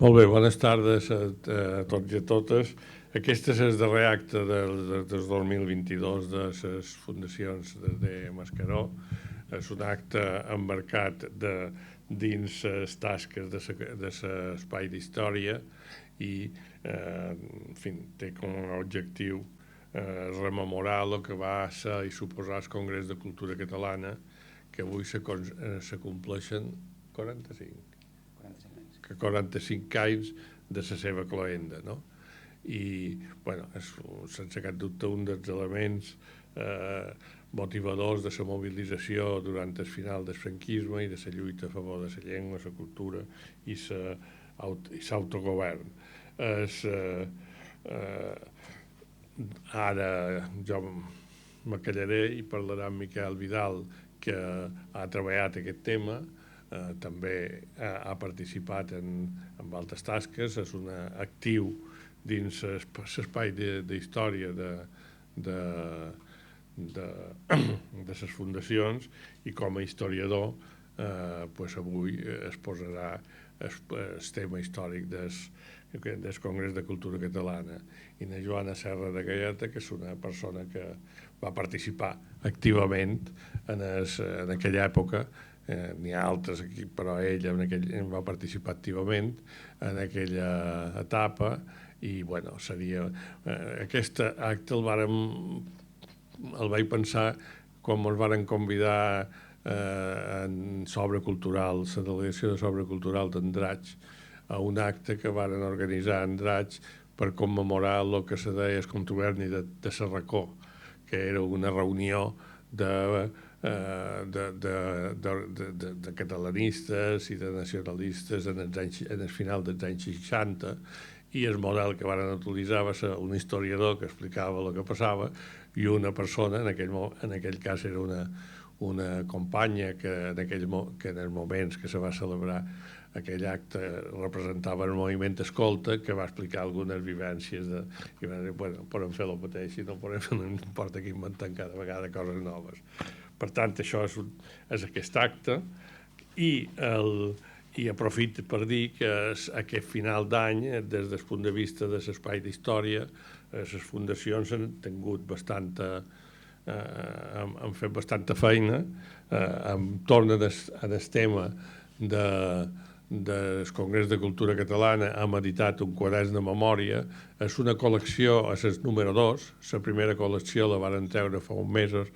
Molt bé, bones tardes a tots i a totes. Aquest és el darrer acte del 2022 de les fundacions de Mascaró. És un acte embarcat dins les tasques de l'espai d'història i té com a objectiu rememorar el que va ser i suposar el Congrés de Cultura Catalana, que avui se compleixen 45 anys de la seva cloenda, no? I, bueno, és sense cap dubte un dels elements motivadors de la mobilització durant el final del franquisme i de la lluita a favor de la llengua, la cultura i l'autogovern. Ara jo m'acallaré i parlarà amb Miquel Vidal, que ha treballat aquest tema, també ha participat en altres tasques, és un actiu dins l'espai d'història de les fundacions, i com a historiador avui es posarà el tema històric del Congrés de Cultura Catalana. I na Joana Serra de Galleta, que és una persona que va participar activament en aquella època. N'hi ha altres aquí, però ella va participar activament en aquella etapa. I bueno, seria aquest acte el vaig pensar quan ens varen convidar en Sobre Cultural, la delegació de Sobre Cultural d'Andratx, a un acte que varen organitzar a Andratx per commemorar el que se deia el contuberni de Serracó, que era una reunió de catalanistes i de nacionalistes en el final dels anys 60, i el model que van utilitzar va ser un historiador que explicava el que passava i una persona, en aquell cas era una companya que en els moments que se va celebrar aquell acte representava el moviment Escolta, que va explicar algunes vivències i va dir, bueno, podem fer el mateix i no importa que inventem cada vegada coses noves. Per tant, això és aquest acte, i aprofito per dir que aquest final d'any, des del punt de vista de l'espai d'història, les fundacions han fet bastanta feina entorn al tema del Congrés de Cultura Catalana. Hem editat un quadern de memòria, és una col·lecció, és el número 2, la primera col·lecció la varen treure fa uns mesos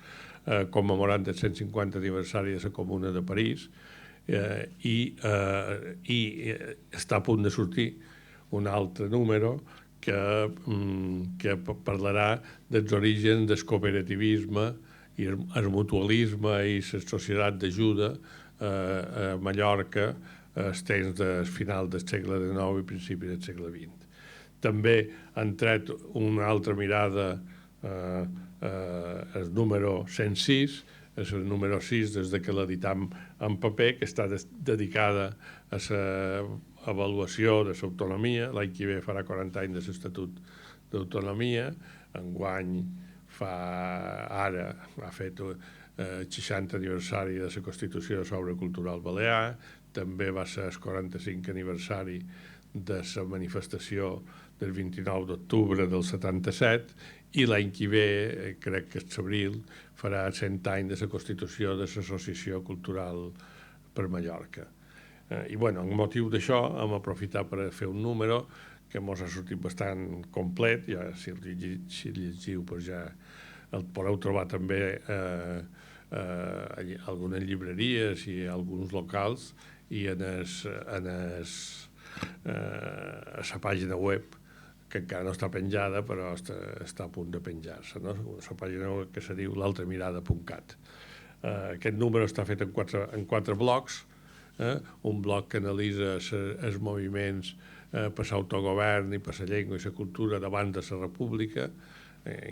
commemorant el 150 aniversari de la Comuna de París, i està a punt de sortir un altre número que parlarà dels orígens del cooperativisme i el mutualisme i la societat d'ajuda a Mallorca als temps del final del segle XIX i principi del segle XX. També han tret una altra mirada el número 106, és el número 6 des que l'editam en paper, que està dedicada a l'avaluació de l'autonomia. L'any que ve farà 40 anys de l'Estatut d'Autonomia. Enguany ha fet el 60 aniversari de la Constitució de Sobre Cultural Balear, també va ser el 45 aniversari de la manifestació del 29 d'octubre del 77, i l'any que ve, crec que és l'abril, farà 100 anys de la constitució de l'Associació Cultural per Mallorca. I bueno, en motiu d'això hem aprofitat per fer un número que ens ha sortit bastant complet. Ja, si el llegiu, ja el podeu trobar també a algunes llibreries i a alguns locals, i a la pàgina web, que encara no està penjada, però està a punt de penjar-se, no? La pàgina web que se diu l'altramirada.cat. Aquest número està fet en 4 blocs. Un bloc que analitza els moviments per l'autogovern i per la llengua i la cultura davant de la república,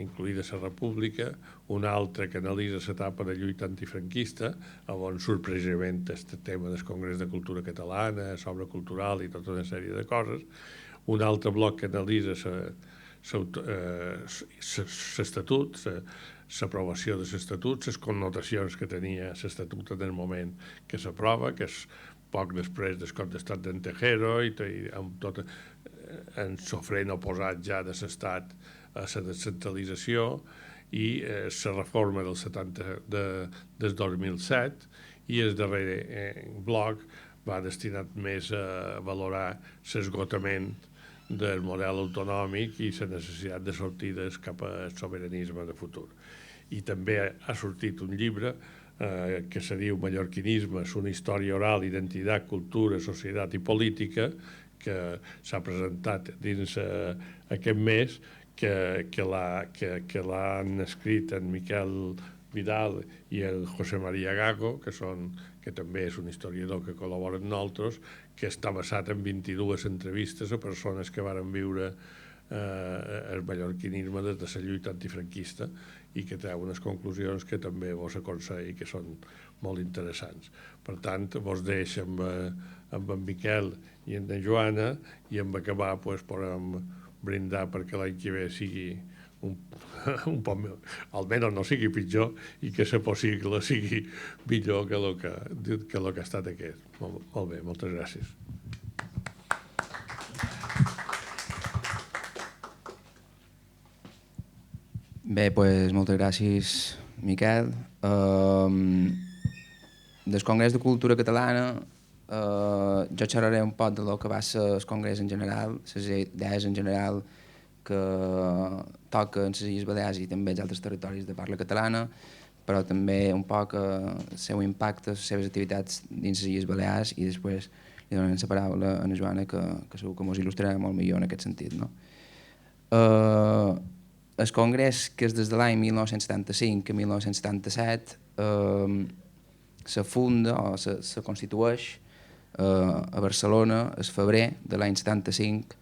incluïda la república. Un altre que analitza l'etapa de lluita antifranquista, on surt precisament el tema del Congrés de Cultura Catalana, Sobre Cultural i tota una sèrie de coses. Un altre bloc que analitza l'Estatut, l'aprovació de l'Estatut, les connotacions que tenia l'Estatut en el moment que s'aprova, que és poc després del cop d'estat d'en Tejero i amb tot en sofrent oposat ja de l'estat a la descentralització i la reforma del 2007 i el darrer bloc va destinat més a valorar l'esgotament del model autonòmic i la necessitat de sortides cap al sobiranisme de futur. I també ha sortit un llibre que se diu Mallorquinismes, una història oral, identitat, cultura, societat i política, que s'ha presentat dins aquest mes, que l'han escrit en Miquel Vidal i el José María Gago, que també és un historiador que col·labora amb nosaltres, que està basat en 22 entrevistes a persones que varen viure el mallorquinisme des de la lluita antifranquista i que té unes conclusions que també vos aconsello i que són molt interessants. Per tant, vos deixo amb en Miquel i en Joana i en acabar podem brindar perquè l'any que ve sigui un poc més, almenys no sigui pitjor i que si possible sigui millor que el que ha estat aquest. Molt bé, moltes gràcies. Bé, doncs moltes gràcies, Miquel. Del Congrés de Cultura Catalana jo xerraré un poc del que va ser el Congrés en general, les idees en general que toquen les Illes Balears i també els altres territoris de parla catalana, però també un poc el seu impacte, les seves activitats dins les Illes Balears i després li donem la paraula a la Joana que segur que ens il·lustrarà molt millor en aquest sentit. No? El Congrés, que és des de l'any 1975 a 1977, se funda o se constitueix a Barcelona el febrer de l'any 75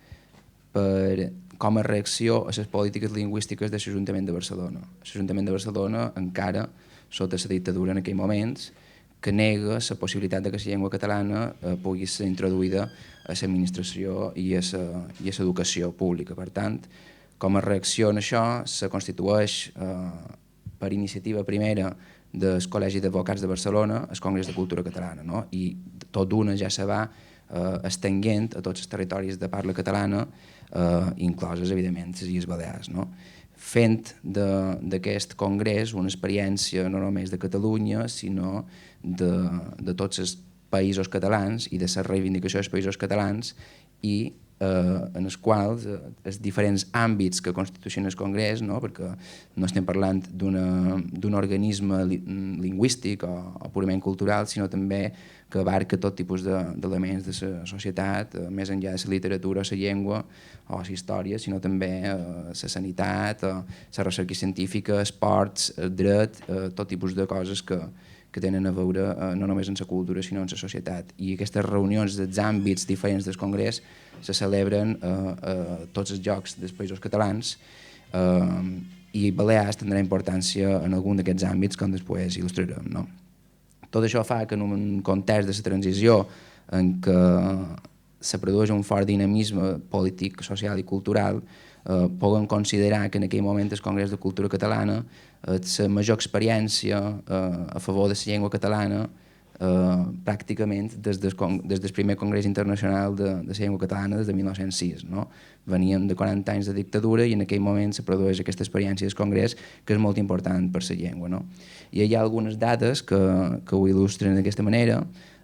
com a reacció a les polítiques lingüístiques de l'Ajuntament de Barcelona. L'Ajuntament de Barcelona encara, sota la dictadura en aquells moments, que nega la possibilitat que la llengua catalana pugui ser introduïda a l'administració i a l'educació pública. Per tant, com a reacció a això, se constitueix per iniciativa primera del Col·legi d'Advocats de Barcelona el Congrés de Cultura Catalana, no? I tot d'una ja se va estenguent a tots els territoris de parla catalana, incloses, evidentment, les Illes Balears, no? Fent d'aquest congrés una experiència no només de Catalunya, sinó de tots els països catalans i de la reivindicació dels països catalans i en els quals els diferents àmbits que constitueixen el Congrés, no? Perquè no estem parlant d'un organisme lingüístic o purament cultural, sinó també que abarca tot tipus d'elements de la societat, més enllà de la literatura, la llengua o la història, sinó també la sanitat, la recerca científica, esports, el dret, tot tipus de coses que tenen a veure no només en la cultura sinó en la societat. I aquestes reunions dels àmbits diferents del Congrés se celebren a tots els llocs dels països catalans i Balears tindrà importància en algun d'aquests àmbits com després il·lustrarem. No? Tot això fa que en un context de la transició en què se produeix un fort dinamisme polític, social i cultural, poden considerar que en aquell moment el Congrés de Cultura Catalana la major experiència a favor de la llengua catalana pràcticament des del primer Congrés Internacional de la Llengua Catalana des de 1906. No? Veníem de 40 anys de dictadura i en aquell moment se produeix aquesta experiència del Congrés que és molt important per la llengua. No? I hi ha algunes dades que ho il·lustren d'aquesta manera,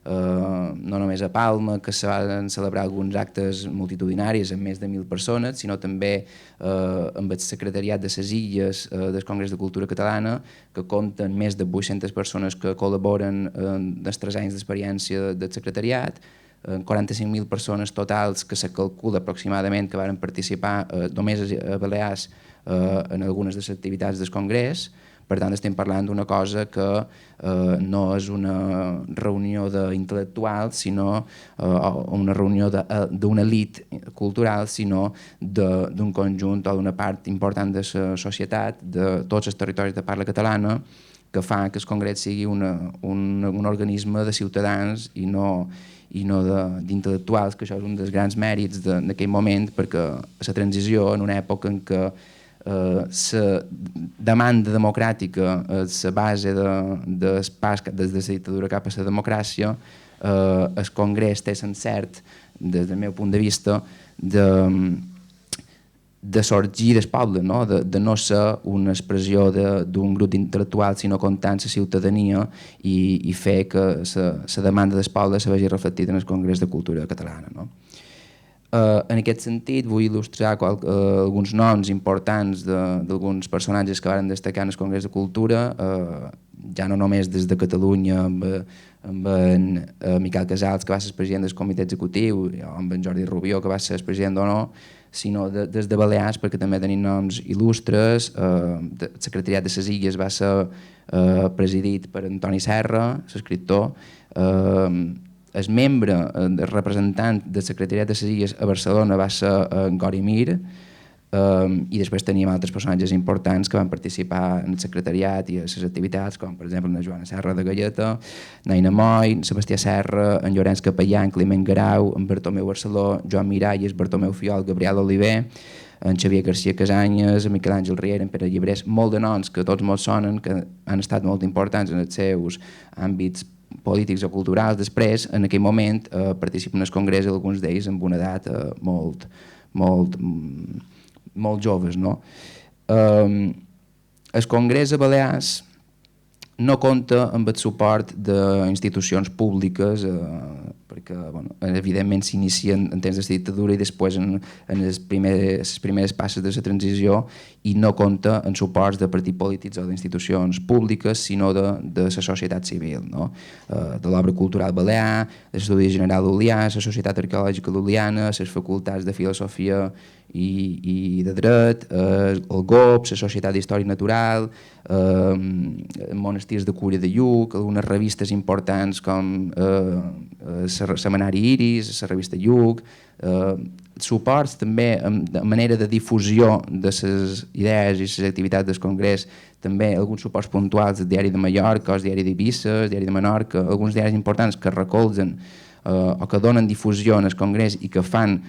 no només a Palma, que se van celebrar alguns actes multitudinaris amb més de 1.000 persones, sinó també amb el secretariat de les Illes del Congrés de Cultura Catalana, que compten més de 800 persones que col·laboren en els 3 anys d'experiència del secretariat, 45.000 persones totals que se calcula aproximadament que van participar només a Balears en algunes de les activitats del Congrés. Per tant, estem parlant d'una cosa que no és una reunió d'intel·lectuals, sinó una reunió d'una elit cultural, sinó d'un conjunt o d'una part important de la societat, de tots els territoris de parla catalana, que fa que el Congrés sigui un organisme de ciutadans i no d'intel·lectuals, que això és un dels grans mèrits d'aquell moment, perquè la transició en una època en què la demanda democràtica és la base del pas des de la dictadura cap a la democràcia. El Congrés té l'encert, des del meu punt de vista, de sorgir del poble, no? De no ser una expressió d'un grup d'intel·lectuals, sinó comptant la ciutadania i fer que la demanda del poble se vegi reflectida en el Congrés de Cultura Catalana. No? En aquest sentit, vull il·lustrar alguns noms importants d'alguns personatges que van destacar en el Congrés de Cultura, ja no només des de Catalunya, amb en Miquel Casals, que va ser el president del comitè executiu, o amb en Jordi Rubió, que va ser el president d'Honor, sinó des de Balears, perquè també tenim noms il·lustres. El secretariat de les Illes va ser presidit per Antoni Serra, l'escriptor. El membre, el representant del secretariat de les Illes a Barcelona va ser en Gori Mir, i després teníem altres personatges importants que van participar en el secretariat i a les activitats, com per exemple la Joana Serra de Galleta, Naina Moy, Sebastià Serra, en Llorenç Capellà, en Climent Garau, en Bartomeu Barceló, Joan Miralles, Bartomeu Fiol, Gabriel Oliver, en Xavier García Casanyes, en Miquel Àngel Riera, en Pere Llibrés, molt de noms que tots molt sonen, que han estat molt importants en els seus àmbits polítics o culturals. Després, en aquell moment, participen al Congrés, alguns d'ells amb una edat molt joves. No? El Congrés a Balears no compta amb el suport d'institucions públiques, perquè evidentment s'inicien en temps de dictadura i després en les primeres passes de la transició, i no compta amb suports de partits polítics o d'institucions públiques, sinó de la societat civil, no? De l'Obra Cultural Balear, de l'Estudi General Lul·lià, la Societat Arqueològica Lul·lianes, les facultats de Filosofia i de Dret, el GOP, la Societat d'Història Natural, monestirs de Cúria de Lluc, algunes revistes importants com el Setmanari Iris, la revista Lluc, suports també de manera de difusió de les idees i les activitats del Congrés, també alguns suports puntuals del Diari de Mallorca, el Diari d'Eivissa, el Diari de Menorca, alguns diaris importants que recolzen o que donen difusió en el Congrés i que fan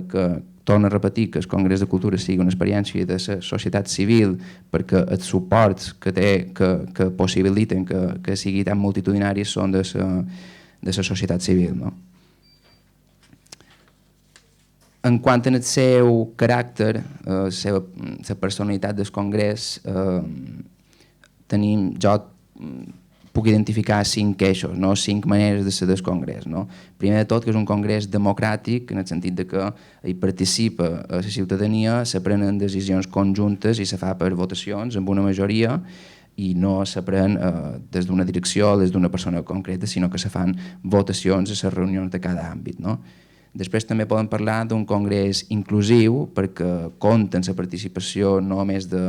que, torno a repetir, que el Congrés de Cultura sigui una experiència de la societat civil, perquè els suports que té, que possibiliten que sigui tan multitudinari, són de la societat civil. No? En quant al seu caràcter, la personalitat del Congrés, jo puc identificar 5 eixos, no? 5 maneres de ser del Congrés. No? Primer de tot, que és un Congrés democràtic, en el sentit de que hi participa la ciutadania, se prenen decisions conjuntes i se fa per votacions amb una majoria, i no se pren des d'una direcció o des d'una persona concreta, sinó que se fan votacions a les reunions de cada àmbit. No? Després també podem parlar d'un congrés inclusiu, perquè compta amb la participació no només de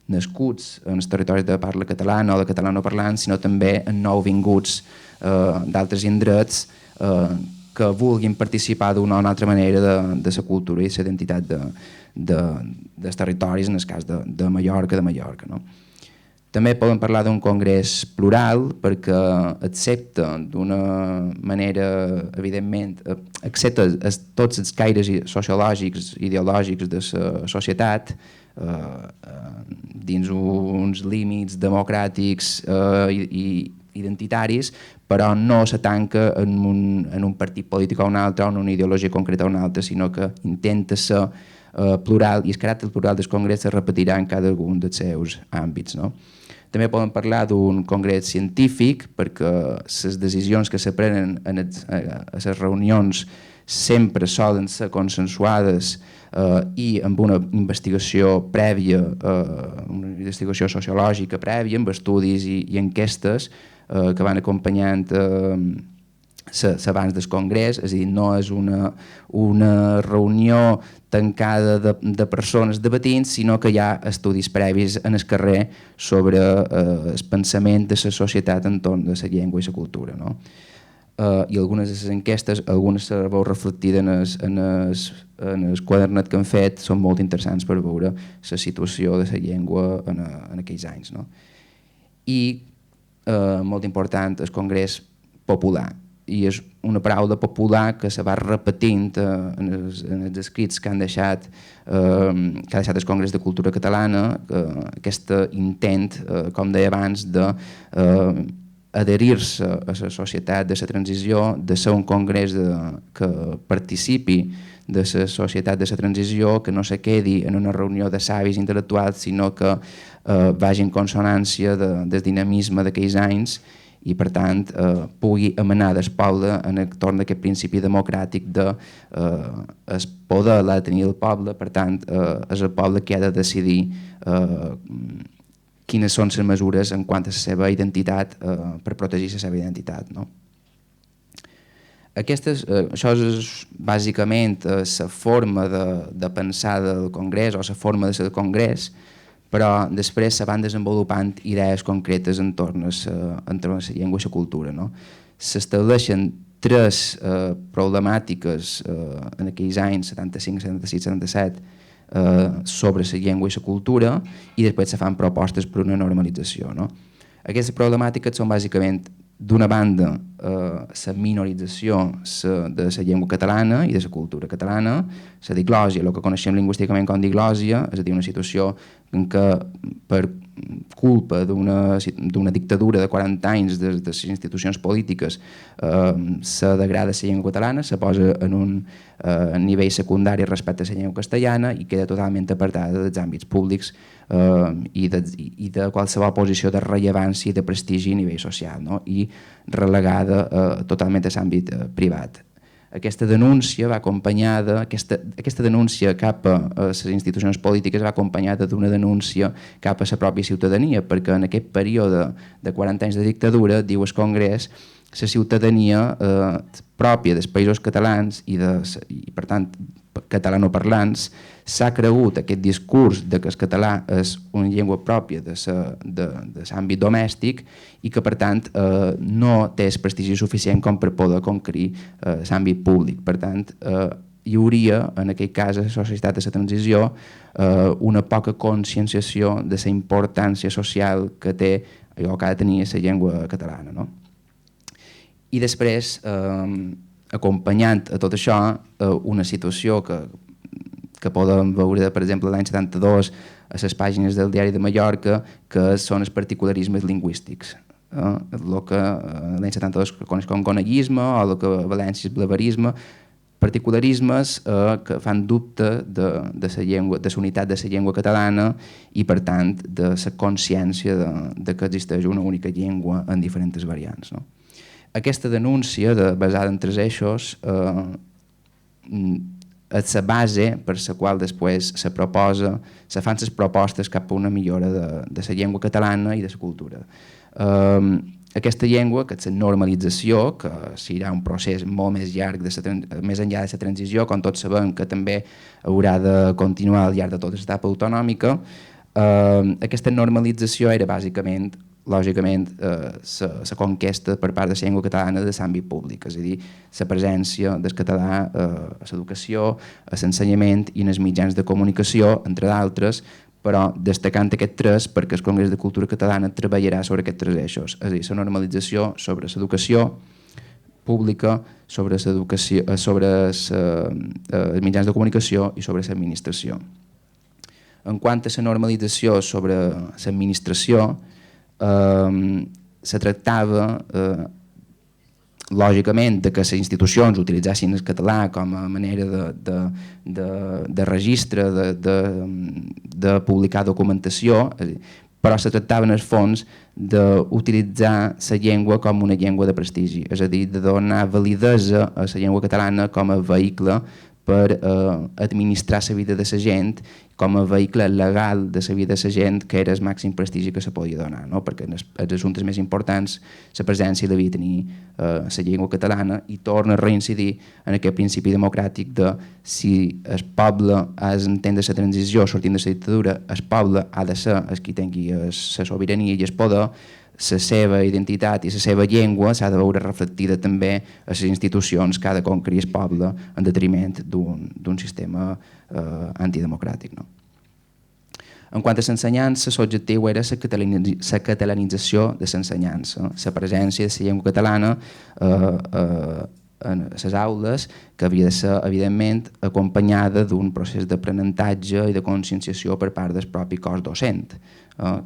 nascuts en els territoris de parla catalana o de catalanoparlants, sinó també en nouvinguts d'altres indrets que vulguin participar d'una o una altra manera de la cultura i la identitat dels territoris, en el cas de Mallorca. No? També podem parlar d'un congrés plural perquè accepta d'una manera, evidentment, accepta tots els caires sociològics, ideològics de la societat dins uns límits democràtics i identitaris, però no se tanca en un partit polític o un altre, o en una ideologia concreta o una altra, sinó que intenta ser plural, i el caràcter plural del congrés es repetirà en cada un dels seus àmbits. No? També podem parlar d'un congrés científic, perquè les decisions que se prenen a les reunions sempre solen ser consensuades i amb una investigació prèvia, una investigació sociològica prèvia, amb estudis i enquestes que van acompanyant l'abans del congrés, és a dir, no és una reunió tancada de persones debatint, sinó que hi ha estudis previs en el carrer sobre el pensament de la societat entorn de la llengua i la cultura. No? I algunes de les enquestes, algunes se veu reflectides en el quadernet que han fet, són molt interessants per veure la situació de la llengua en aquells anys. No? I, molt important, el congrés popular. i és una paraula popular que se va repetint en els escrits que han deixat el Congrés de Cultura Catalana, aquest intent, com deia abans, d'adherir-se a la societat de la transició, de ser un congrés que participi de la societat de la transició, que no se quedi en una reunió de savis intel·lectuals, sinó que vagi en consonància del dinamisme d'aquells anys i per tant pugui emanar del poble en torn d'aquest principi democràtic de el poder l'ha de tenir el poble, per tant és el poble que ha de decidir quines són les mesures en quant a la seva identitat per protegir la seva identitat. No? Això és bàsicament la forma de pensar del Congrés o la forma de ser del Congrés, però després se van desenvolupant idees concretes en torn a la llengua i la cultura. No? S'estableixen tres problemàtiques en aquells anys, 75, 76, 77, sobre la llengua i la cultura i després se fan propostes per una normalització. No? Aquestes problemàtiques són bàsicament, d'una banda, la minorització de la llengua catalana i de la cultura catalana, la diglòsia, el que coneixem lingüísticament com diglòsia, és a dir, una situació en què per culpa d'una dictadura de 40 anys de les institucions polítiques se degrada la llengua catalana, se posa en un nivell secundari respecte a la llengua castellana i queda totalment apartada dels àmbits públics i de qualsevol posició de rellevància i de prestigi a nivell social, no? I relegada totalment a l'àmbit privat. Aquesta denúncia va acompanyada, aquesta denúncia cap a les institucions polítiques va acompanyada d'una denúncia cap a la pròpia ciutadania, perquè en aquest període de 40 anys de dictadura, diu el Congrés, la ciutadania pròpia dels països catalans i per tant catalanoparlants s'ha cregut aquest discurs de que el català és una llengua pròpia de l'àmbit domèstic i que per tant no té el prestigi suficient com per poder conquerir l'àmbit públic. Per tant, hi hauria en aquest cas a la societat de la transició una poca conscienciació de la importància social que té o que ha de tenir la llengua catalana. No? I després, acompanyant a tot això, una situació que podem veure, per exemple, l'any 72 a les pàgines del Diari de Mallorca, que són els particularismes lingüístics. El que l'any 72 es coneix com gonellisme o el que a València és blaverisme, particularismes que fan dubte de la unitat de la llengua catalana i, per tant, de la consciència de que existeix una única llengua en diferents variants. No? Aquesta denúncia basada en tres eixos és la base per la qual després se fan les propostes cap a una millora de la llengua catalana i de la cultura. Aquesta llengua, que és la normalització, que serà un procés molt més llarg, més enllà de la transició, com tots sabem que també haurà de continuar al llarg de tota l'etapa autonòmica, aquesta normalització era bàsicament, lògicament, la conquesta per part de la llengua catalana de l'àmbit públic, és a dir, la presència del català a l'educació, a l'ensenyament i en els mitjans de comunicació, entre d'altres, però destacant aquests tres perquè el Congrés de Cultura Catalana treballarà sobre aquests tres eixos, és a dir, la normalització sobre l'educació pública, sobre els mitjans de comunicació i sobre l'administració. En quant a la normalització sobre l'administració, se tractava lògicament de que les institucions utilitzessin el català com a manera de registre, de publicar documentació, però se tractava en el fons d'utilitzar la llengua com una llengua de prestigi, és a dir, de donar validesa a la llengua catalana com a vehicle per administrar la vida de la gent, com a vehicle legal de la vida de la gent, que era el màxim prestigi que se podia donar, no? Perquè en els assumptes més importants la presència devia tenir la llengua catalana i torna a reincidir en aquest principi democràtic de si el poble ha d'entendre la transició sortint de la dictadura, el poble ha de ser el qui tingui la sobirania i el poder, la seva identitat i la seva llengua s'ha de veure reflectida també a les institucions que ha de conquerir el poble en detriment d'un sistema antidemocràtic. No? En quant a l'ensenyança, l'objectiu era la catalanització de l'ensenyança, la presència de la llengua catalana en les aules, que havia de ser, evidentment, acompanyada d'un procés d'aprenentatge i de conscienciació per part del propi cos docent,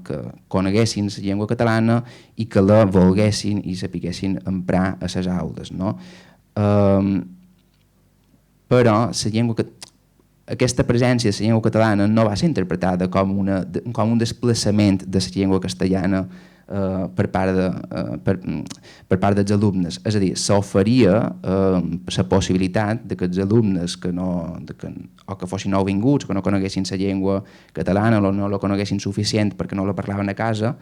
que coneguessin la llengua catalana i que la volguessin i sapiguessin emprar a les aules. No? Però aquesta presència de la llengua catalana no va ser interpretada com un desplaçament de la llengua castellana per part dels alumnes. És a dir, s'oferia la possibilitat que els alumnes o que fossin nouvinguts, que no coneguessin la llengua catalana o no la coneguessin suficient perquè no la parlaven a casa,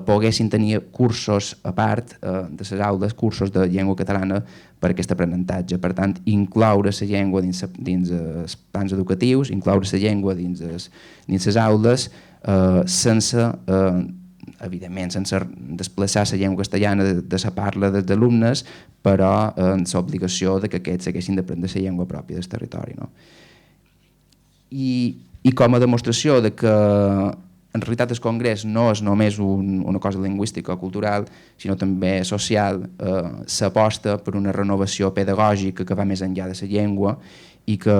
poguessin tenir cursos a part de les aules, cursos de llengua catalana per aquest aprenentatge. Per tant, incloure la llengua dins els plans educatius, incloure la llengua dins les aules, sense evidentment sense desplaçar la llengua castellana de la parla dels alumnes, però amb l'obligació que aquests haguessin d'aprendre la llengua pròpia del territori. No? I com a demostració de que en realitat el Congrés no és només una cosa lingüística o cultural, sinó també social, s'aposta per una renovació pedagògica que va més enllà de la llengua i que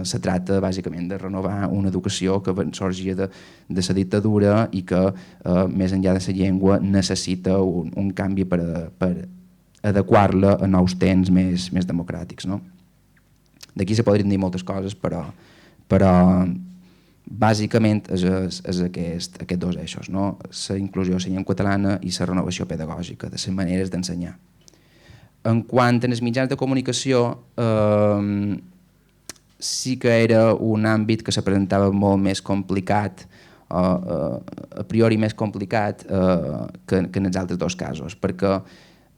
se tracta bàsicament de renovar una educació que sorgia de la dictadura i que més enllà de la llengua necessita un canvi per adequar-la a nous temps més democràtics. No? D'aquí se podrien dir moltes coses, però bàsicament és aquests dos eixos, no? La inclusió de la llengua catalana i la renovació pedagògica de les maneres d'ensenyar. En quant als mitjans de comunicació, sí que era un àmbit que se presentava molt més complicat, a priori més complicat que en els altres dos casos, perquè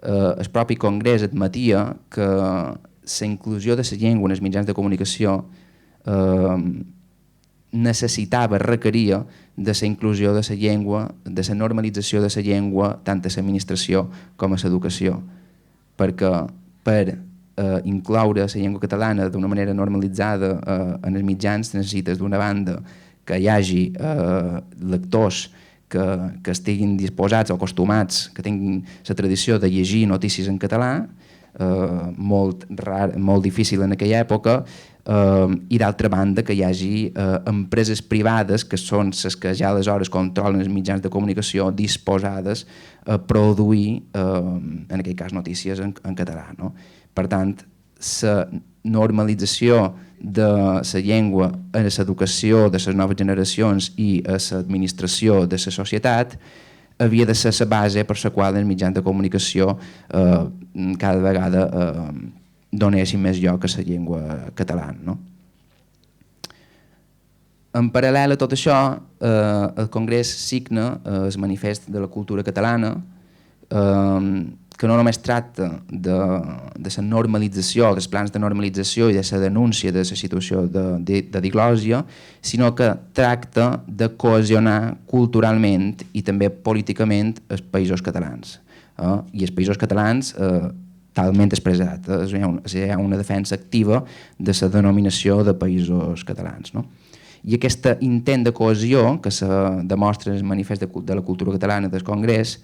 el propi Congrés admetia que la inclusió de la llengua en els mitjans de comunicació requeria de la inclusió de la llengua, de la normalització de la llengua tant a l'administració com a l'educació, perquè per incloure la llengua catalana d'una manera normalitzada en els mitjans necessites d'una banda que hi hagi lectors que estiguin disposats o acostumats, que tinguin la tradició de llegir notícies en català, molt difícil en aquella època, i d'altra banda que hi hagi empreses privades que són les que ja aleshores controlen els mitjans de comunicació disposades a produir, en aquell cas, notícies en català. No? Per tant, la normalització de la llengua en l'educació de les noves generacions i a l'administració de la societat havia de ser la base per la qual els mitjans de comunicació cada vegada donessin més lloc a la llengua catalana. No? En paral·lel a tot això, el Congrés signa el Manifest de la Cultura Catalana, que no només tracta de la normalització, dels plans de normalització i de la denúncia de la situació de diglòsia, sinó que tracta de cohesionar culturalment i també políticament els països catalans. I els països catalans talment expressat, hi ha una defensa activa de la denominació de països catalans. No? I aquest intent de cohesió que se demostra en el Manifest de la Cultura Catalana del Congrés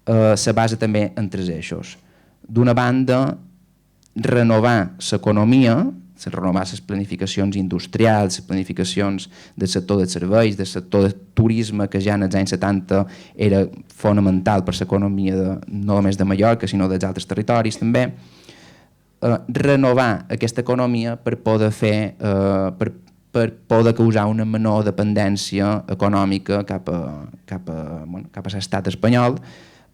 se basa també en tres eixos. D'una banda, renovar l'economia, renovar les planificacions industrials, les planificacions del sector dels serveis, del sector del turisme, que ja en els anys 70 era fonamental per l'economia no només de Mallorca, sinó dels altres territoris també. Renovar aquesta economia per poder causar una menor dependència econòmica cap a l'estat espanyol,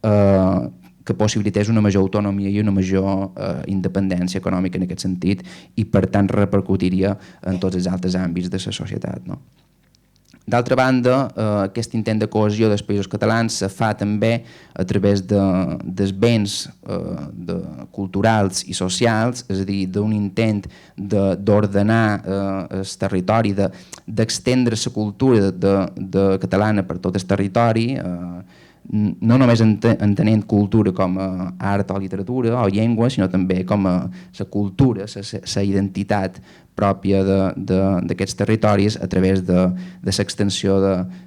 que possibilités una major autonomia i una major independència econòmica en aquest sentit i per tant repercutiria en tots els altres àmbits de la societat. No? D'altra banda, aquest intent de cohesió dels països catalans se fa també a través dels béns culturals i socials, és a dir, d'un intent d'ordenar el territori, d'estendre la cultura catalana per tot el territori, no només entenent cultura com a art o literatura o llengua, sinó també com a la cultura, la identitat pròpia d'aquests territoris a través de l'extensió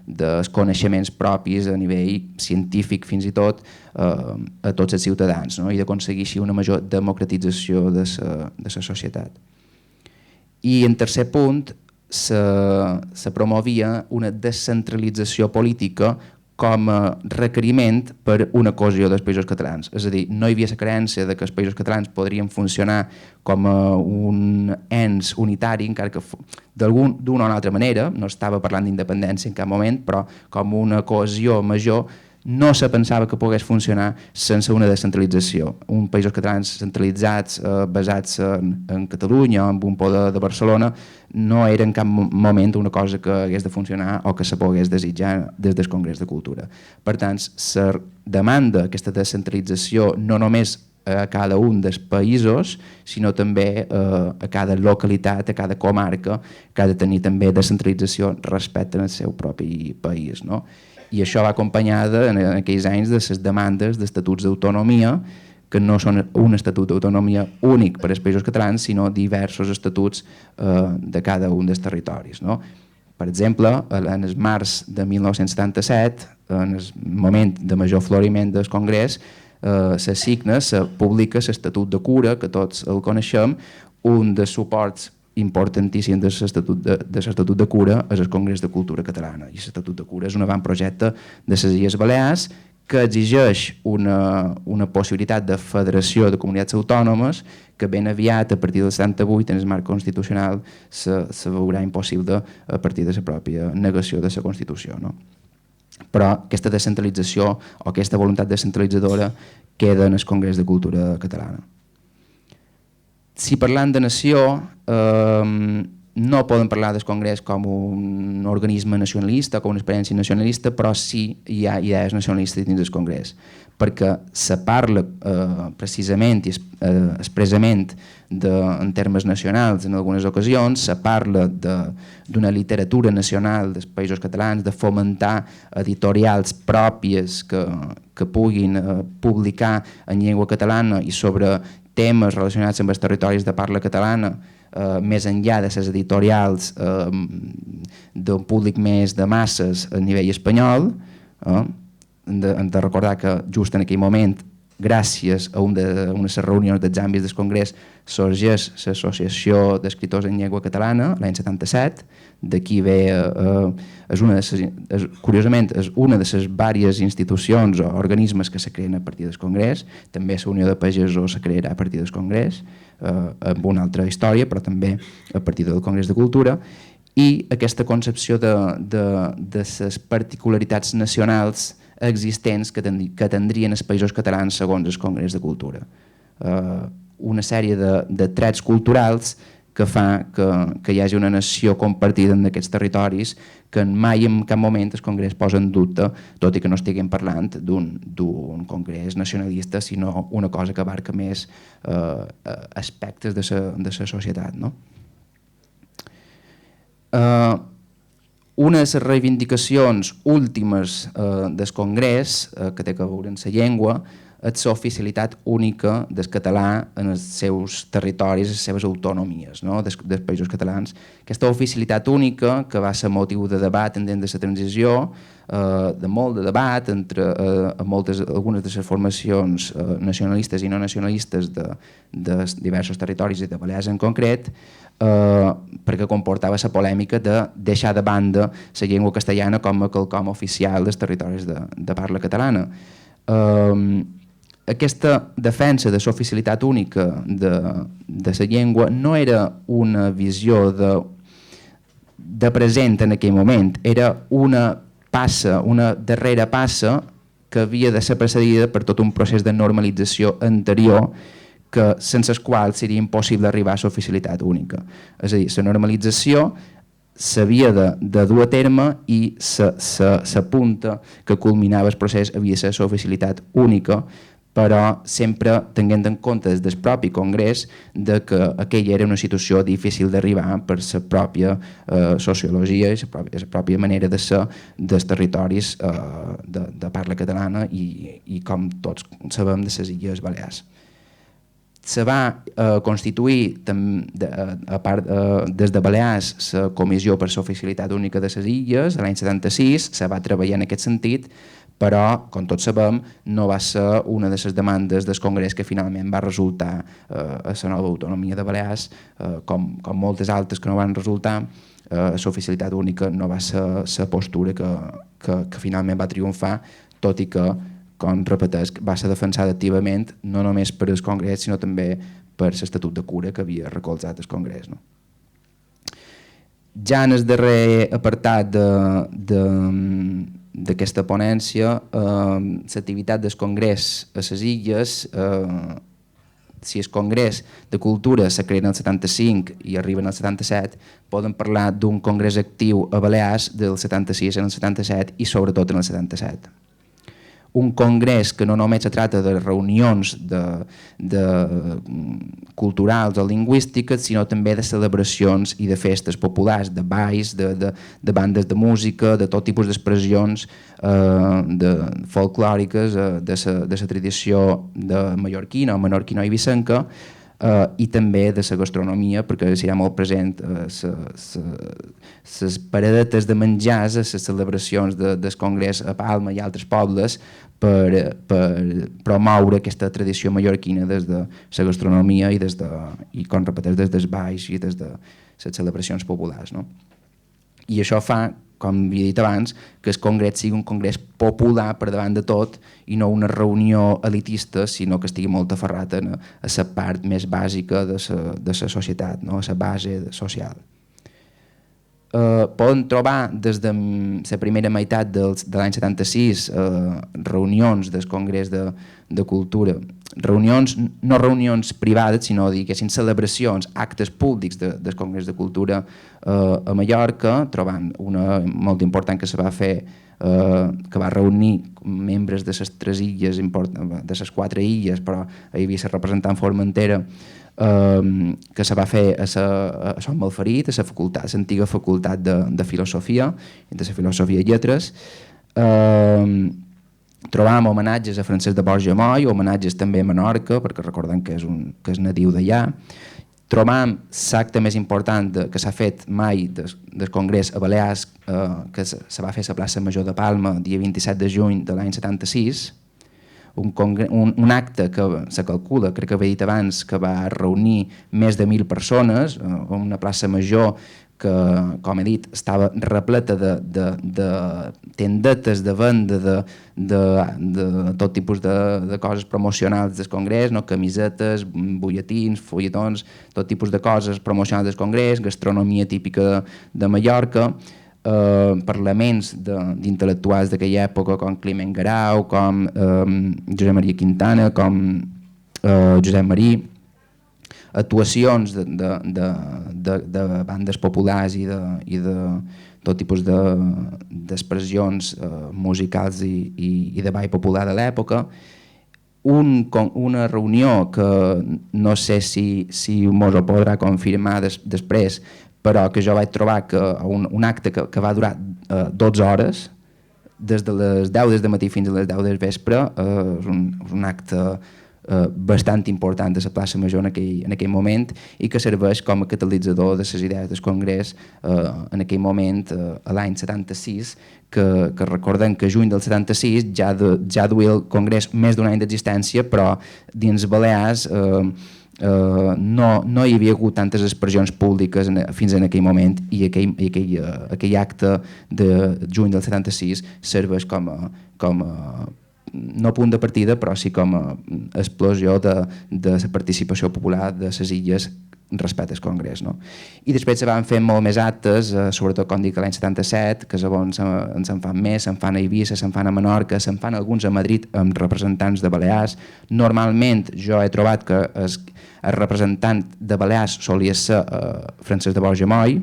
dels coneixements propis a nivell científic fins i tot a tots els ciutadans, no? I d'aconseguir així una major democratització de la societat. I en tercer punt se promovia una descentralització política com a requeriment per una cohesió dels països catalans. És a dir, no hi havia la creença que els països catalans podrien funcionar com a un ens unitari, encara que d'una o altra manera, no estava parlant d'independència en cap moment, però com una cohesió major, no se pensava que pogués funcionar sense una descentralització. Uns països catalans centralitzats, basats en Catalunya o en un poder de Barcelona, no era en cap moment una cosa que hagués de funcionar o que se pogués desitjar des del Congrés de Cultura. Per tant, la demanda aquesta descentralització no només a cada un dels països, sinó també a cada localitat, a cada comarca, que ha de tenir també descentralització respecte al seu propi país, no? I això va acompanyada en aquells anys de les demandes d'estatuts d'autonomia, que no són un estatut d'autonomia únic per als països catalans, sinó diversos estatuts de cada un dels territoris, no? Per exemple, en el març de 1977, en el moment de major floriment del Congrés, se signa, se publica l'Estatut de Cura, que tots el coneixem, un dels suports importantíssim de l'Estatut de Cura és el Congrés de Cultura Catalana. I l'Estatut de Cura és un avantprojecte de les Illes Balears que exigeix una possibilitat de federació de comunitats autònomes que ben aviat, a partir del 78, en el marc constitucional, se veurà impossible a partir de la pròpia negació de la Constitució, no? Però aquesta descentralització o aquesta voluntat descentralitzadora queda en el Congrés de Cultura Catalana. Si parlant de nació, no podem parlar del Congrés com un organisme nacionalista, com una experiència nacionalista, però sí hi ha idees nacionalistes dins del Congrés, perquè se parla precisament i expressament en termes nacionals en algunes ocasions, se parla d'una literatura nacional dels països catalans, de fomentar editorials pròpies que puguin publicar en llengua catalana i sobre temes relacionats amb els territoris de parla catalana, més enllà de les editorials d'un públic més de masses a nivell espanyol. Hem de recordar que just en aquell moment, gràcies a una de les reunions dels àmbits del Congrés, sorgeix l'Associació d'Escriptors en Llengua Catalana, l'any 77. D'aquí ve, curiosament, és una de les diverses institucions o organismes que se creen a partir del Congrés. També la Unió de Pagesos se crearà a partir del Congrés, amb una altra història, però també a partir del Congrés de Cultura. I aquesta concepció de les particularitats nacionals existents que tindrien els països catalans segons el Congrés de Cultura. Una sèrie de trets culturals que fa que hi hagi una nació compartida en aquests territoris que mai en cap moment el Congrés posa en dubte, tot i que no estiguem parlant d'un Congrés nacionalista, sinó una cosa que abarca més aspectes de la societat, no? Una de les reivindicacions últimes del Congrés, que té a veure amb la llengua, és l'oficialitat única del català en els seus territoris, les seves autonomies, no? dels països catalans. Aquesta oficialitat única, que va ser motiu de debat en la transició, de molt de debat entre algunes de les formacions nacionalistes i no nacionalistes de diversos territoris i de Balears en concret, perquè comportava la polèmica de deixar de banda la llengua castellana com a quelcom oficial dels territoris de parla catalana. Aquesta defensa de l'oficialitat única de la llengua no era una visió de present en aquell moment, era una darrera passa que havia de ser precedida per tot un procés de normalització anterior sense el qual seria impossible arribar a l'oficialitat única. És a dir, la normalització s'havia de dur a terme i la punta que culminava el procés havia de ser l'oficialitat única però sempre tenint en compte des del propi Congrés de que aquella era una situació difícil d'arribar per la pròpia sociologia i la pròpia manera de ser dels territoris de parla catalana i com tots sabem de les Illes Balears. Se va constituir a part des de Balears la Comissió per l'Oficialitat Única de les Illes l'any 76, se va treballar en aquest sentit, però, com tots sabem, no va ser una de les demandes del Congrés que finalment va resultar a la nova autonomia de Balears, com moltes altres que no van resultar, l'oficialitat única no va ser la postura que finalment va triomfar, tot i que, com repeteix, va ser defensada activament no només per el Congrés, sinó també per l'Estatut de Cura que havia recolzat el Congrés. No? Ja en el darrer apartat d'aquesta ponència, l'activitat del Congrés a les Illes, si el Congrés de Cultura se crea en el 75 i arriba en el 77, poden parlar d'un Congrés actiu a Balears del 76 en el 77 i sobretot en el 77. Un congrés que no només se trata de reunions culturals o lingüístiques, sinó també de celebracions i de festes populars, de balls, de bandes de música, de tot tipus d'expressions folclòriques de la tradició mallorquina o menorquino-eivissenca, i també de la gastronomia, perquè serà molt present les paradetes de menjars a les celebracions del Congrés a Palma i altres pobles per promoure aquesta tradició mallorquina des de la gastronomia i com repeteix, des dels balls i des de les celebracions populars. No? I això fa, com havia dit abans, que el Congrés sigui un Congrés popular per davant de tot i no una reunió elitista, sinó que estigui molt aferrat a la part més bàsica de la societat, no? A la base social. Poden trobar des de la primera meitat de l'any 76 reunions del Congrés de Cultura, no reunions privades, sinó celebracions, actes públics del Congrés de Cultura a Mallorca, trobant una molt important que se va fer, que va reunir membres de les 3 illes, de les 4 illes, però hi havia la representant Formentera, que se va fer a Sant Malferit, a l'antiga facultat de Filosofia, de la Filosofia i Lletres. Trobàvem homenatges a Francesc de Borja Moll, homenatges també a Menorca, perquè recordem que és nadiu d'allà. Trobàvem l'acte més important que s'ha fet mai del Congrés a Balears, que se va fer a la plaça Major de Palma el dia 27 de juny de l'any 76, un acte que se calcula, crec que havia dit abans, que va reunir més de 1.000 persones, una plaça major que, com he dit, estava repleta de tendetes de venda de tot tipus de coses promocionals del Congrés, no? Camisetes, butlletins, fulletons, tot tipus de coses promocionals del Congrés, gastronomia típica de Mallorca, parlaments d'intel·lectuals d'aquella època com Climent Guerau, com Josep Maria Quintana, com Josep Marí, actuacions de bandes populars i de tot tipus d'expressions musicals i de ball popular de l'època. Una reunió que no sé si mos ho podrà confirmar després, però que jo vaig trobar que un acte que va durar 12 hores, des de les 10 del matí fins a les 10 del vespre, és un acte bastant important de la plaça Major en aquell moment i que serveix com a catalitzador de les idees del Congrés en aquell moment, a l'any 76, que recordem que juny del 76 ja duia el Congrés més d'un any d'existència, però dins Balears no hi havia hagut tantes expressions públiques fins en aquell moment i aquell acte de juny del 76 serveix com a no punt de partida, però sí com a explosió de la participació popular de les illes respecte al Congrés. No? I després se van fer molt més actes, sobretot com dic l'any 77, que llavors se'n fan més, se'n fan a Eivissa, se'n fan a Menorca, se'n fan alguns a Madrid amb representants de Balears. Normalment jo he trobat que el representant de Balears solia ser Francesc de Borja Moll,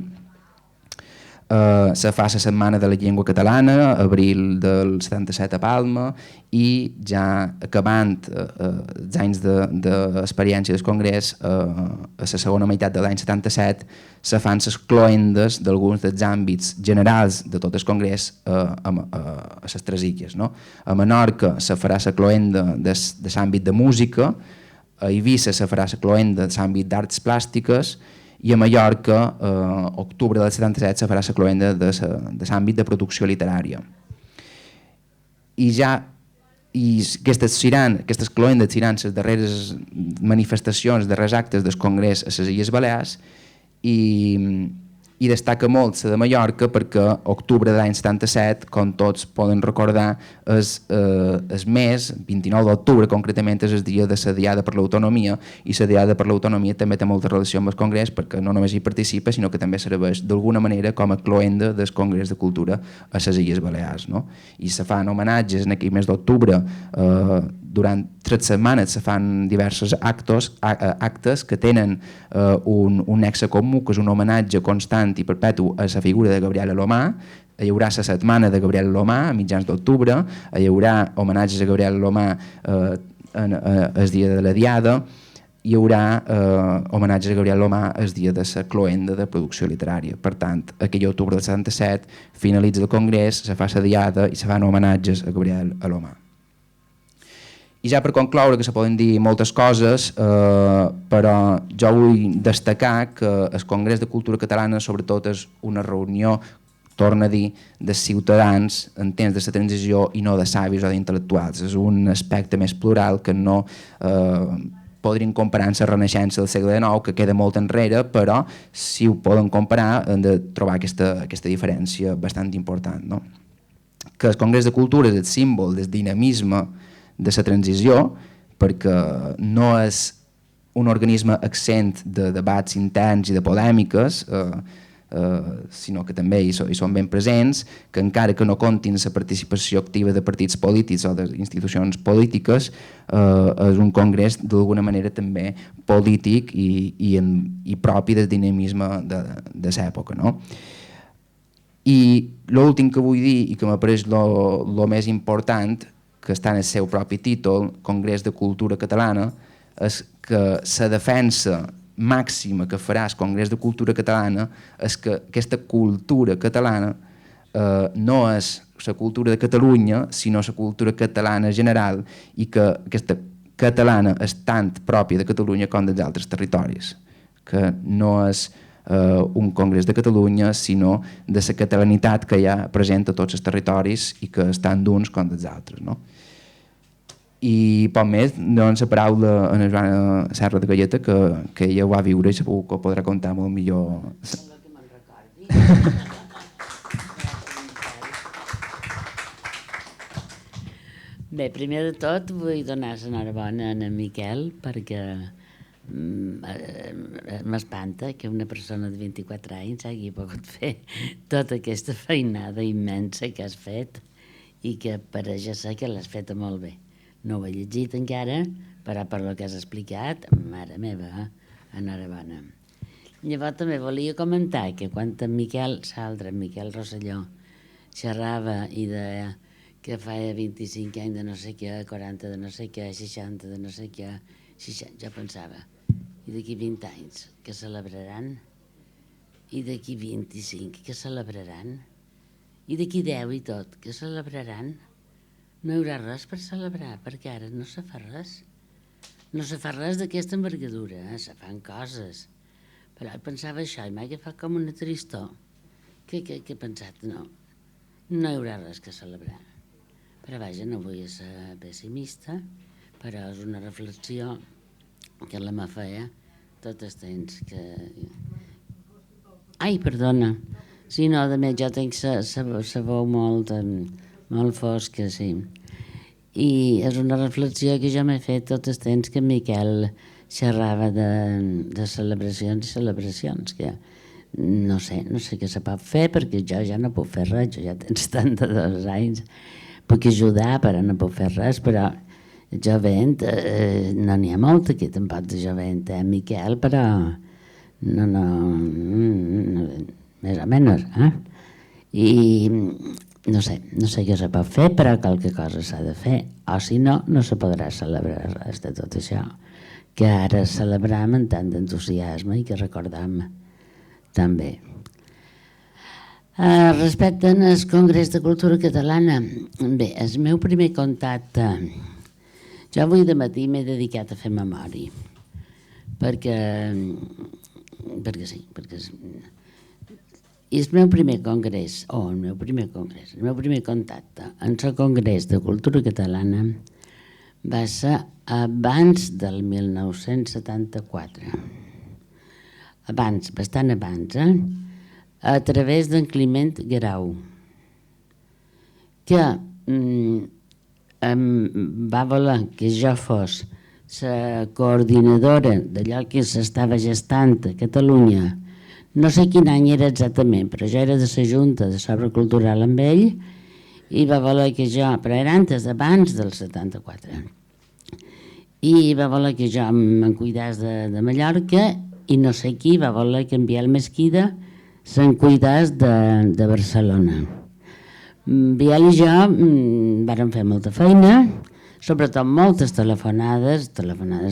se fa la Setmana de la Llengua Catalana, abril del 77 a Palma, i ja acabant els anys d'experiència del Congrés, a la segona meitat de l'any 77, se fan les cloendes d'alguns dels àmbits generals de tot el Congrés a les tres illes. No? A Menorca se farà la cloenda de l'àmbit de música, a Eivissa se farà la cloenda de l'àmbit d'arts plàstiques, i a Mallorca, octubre del 77, se farà la cloenda de l'àmbit de producció literària. I aquestes cloendes seran les darreres manifestacions, els darrers actes del Congrés a les Illes Balears, i destaca molt la de Mallorca perquè octubre de l'any 77, com tots poden recordar, és mes, 29 d'octubre concretament, és el dia de la Diada per l'Autonomia, i la Diada per l'Autonomia també té molta relació amb el Congrés perquè no només hi participa, sinó que també serveix d'alguna manera com a cloenda del Congrés de Cultura a les Illes Balears. No? I se fan homenatges en aquell mes d'octubre, durant 3 setmanes se fan diversos actes que tenen un nexe comú, que és un homenatge constant i perpetu a la figura de Gabriel Alomar. Hi haurà la setmana de Gabriel Alomar a mitjans d'octubre, hi haurà homenatges a Gabriel Alomar el dia de la Diada, hi haurà homenatges a Gabriel Alomar el dia de la cloenda de producció literària. Per tant, aquell octubre del 77 finalitza el Congrés, se fa la Diada i se fan homenatges a Gabriel Alomar. I ja per concloure, que se poden dir moltes coses, però jo vull destacar que el Congrés de Cultura Catalana sobretot és una reunió, torno a dir, de ciutadans en temps de la transició i no de savis o d'intel·lectuals. És un aspecte més plural que no podrien comparar amb la Renaixença del segle XIX, que queda molt enrere, però si ho poden comparar hem de trobar aquesta diferència bastant important. No? Que el Congrés de Cultura és el símbol del dinamisme de la transició, perquè no és un organisme exempt de debats interns i de polèmiques, sinó que també hi són ben presents, que encara que no comptin la participació activa de partits polítics o d'institucions polítiques, és un congrés d'alguna manera també polític i propi del dinamisme de l'època. No? I l'últim que vull dir, i que m'apareix el més important, que està en el seu propi títol, Congrés de Cultura Catalana, és que la defensa màxima que farà el Congrés de Cultura Catalana és que aquesta cultura catalana no és la cultura de Catalunya, sinó la cultura catalana general, i que aquesta catalana és tant pròpia de Catalunya com dels altres territoris, que no és un Congrés de Catalunya, sinó de la catalanitat que hi ha present a tots els territoris i que estan d'uns com dels altres. No? I poc més, doncs la paraula a la Joana Serra de Galleta, que ella ho va viure i segur que ho podrà contar molt millor. Bé, primer de tot vull donar l'enhorabona a en Miquel perquè m'espanta que una persona de 24 anys hagi pogut fer tota aquesta feinada immensa que has fet i que pareix ser que l'has feta molt bé. No ho he llegit encara, però per lo que has explicat, mare meva, enhorabona. Llavors també volia comentar que quan en Miquel Saldra, en Miquel Rosselló, xerrava i deia que feia 25 anys de no sé què, 40 de no sé què, 60 de no sé què, 60, jo pensava, i d'aquí 20 anys que celebraran? I d'aquí 25 que celebraran? I d'aquí 10 i tot que celebraran? No hi haurà res per celebrar, perquè ara no se fa res. No se fa res d'aquesta envergadura, se fan coses. Però pensava això i m'ha agafat com una tristor. Que he pensat, no hi haurà res que celebrar. Però vaja, no vull ser pessimista, però és una reflexió que la me feia tot el temps que... Ai, perdona. Sí, no, a més jo tinc la veu molt fosca, sí. I és una reflexió que jo m'he fet tot el temps que en Miquel xerrava de celebracions, que no sé què se pot fer, perquè jo ja no puc fer res, jo ja tenc 72 anys, puc ajudar, però no puc fer res, però jovent, no n'hi ha molt aquí tampoc de jovent, Miquel, però no, més o menys, I no sé què se pot fer, però qualque cosa s'ha de fer, o si no, no se podrà celebrar res de tot això, que ara celebram amb tant d'entusiasme i que recordam també. Respecte al Congrés de Cultura Catalana, bé, el meu primer contacte, jo avui de matí m'he dedicat a fer memòria, perquè sí, perquè i el meu primer congrés, el meu primer contacte en el Congrés de Cultura Catalana va ser abans del 1974. Abans, bastant abans, a través d'en Climent Guerau, que va voler que jo fos la coordinadora d'allò que s'estava gestant a Catalunya. No sé quin any era exactament, però jo era de la Junta de Sobre Cultural amb ell i va voler que jo, però era abans del 74, i va voler que jo me'n cuidés de Mallorca i no sé qui va voler que en Biel Mesquida se'n cuidés de Barcelona. Biel i jo vàrem fer molta feina, sobretot moltes telefonades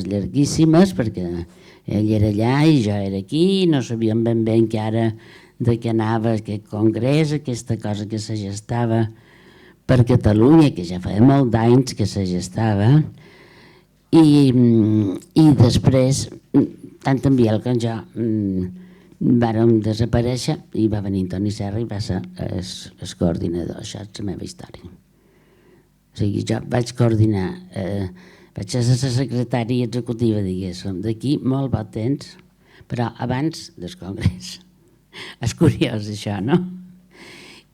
llarguíssimes, perquè ell era allà i jo era aquí, no sabíem ben bé encara de què anava aquest congrés, aquesta cosa que se gestava per Catalunya, que ja feia molt d'anys que se gestava, i després, tant en Biel com jo, vàrem desaparèixer i va venir Toni Serra i va ser el coordinador. Això és la meva història. O sigui, jo vaig coordinar, vaig ser la secretària executiva, diguéssim, d'aquí molt bon temps, però abans del congrés. És curiós això, no?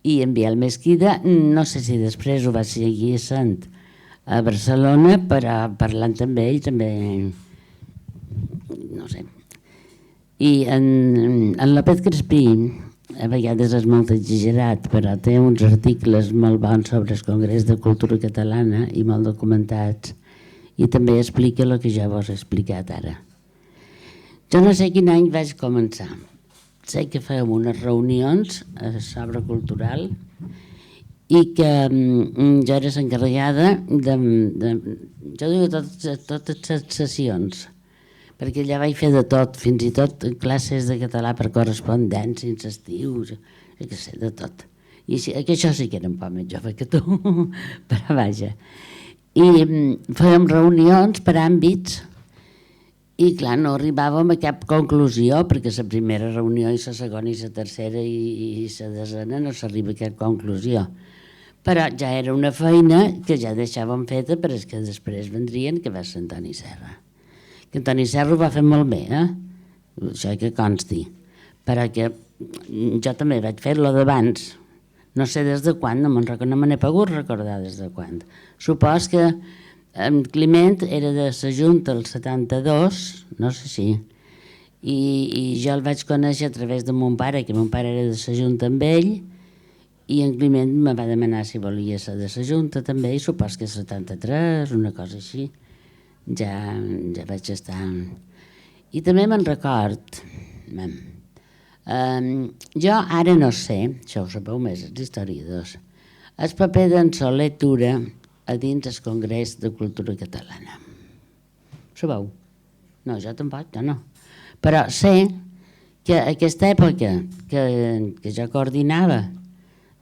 I en Biel Mesquida, no sé si després ho va seguir sent a Barcelona, però parlant amb ell també, no sé. I en López Crespí, a vegades és molt exagerat, però té uns articles molt bons sobre el Congrés de Cultura Catalana i molt documentats, i també explica el que ja vos he explicat ara. Jo no sé quin any vaig començar. Sé que fèiem unes reunions sobre cultural i que jo era l'encarregada jo dic totes les sessions, perquè allà vaig fer de tot, fins i tot classes de català per correspondència, en estius, que sé, de tot. I això sí que era un poc més jove que tu, però vaja. I fèiem reunions per àmbits i clar, no arribàvem a cap conclusió, perquè la primera reunió i la segona i la tercera i la desena no s'arriba a cap conclusió. Però ja era una feina que ja deixàvem feta per als que després vendrien, que va ser en Toni Serra. Que en Toni Serra ho va fer molt bé, això que consti. Però que jo també vaig fer lo d'abans. No sé des de quan, no me n'he pogut recordar des de quan. Supos que en Climent era de la Junta el 72, no sé si, i jo el vaig conèixer a través de mon pare, que mon pare era de la Junta amb ell, i en Climent me va demanar si volia ser de la Junta també, i supos que el 73, una cosa així, ja vaig estar. I també me'n record, jo ara no sé, això ho sabeu més els historiadors, el paper d'en Soler Tura a dins el Congrés de Cultura Catalana. Sabeu? No, jo tampoc, jo no. Però sé que aquesta època que jo coordinava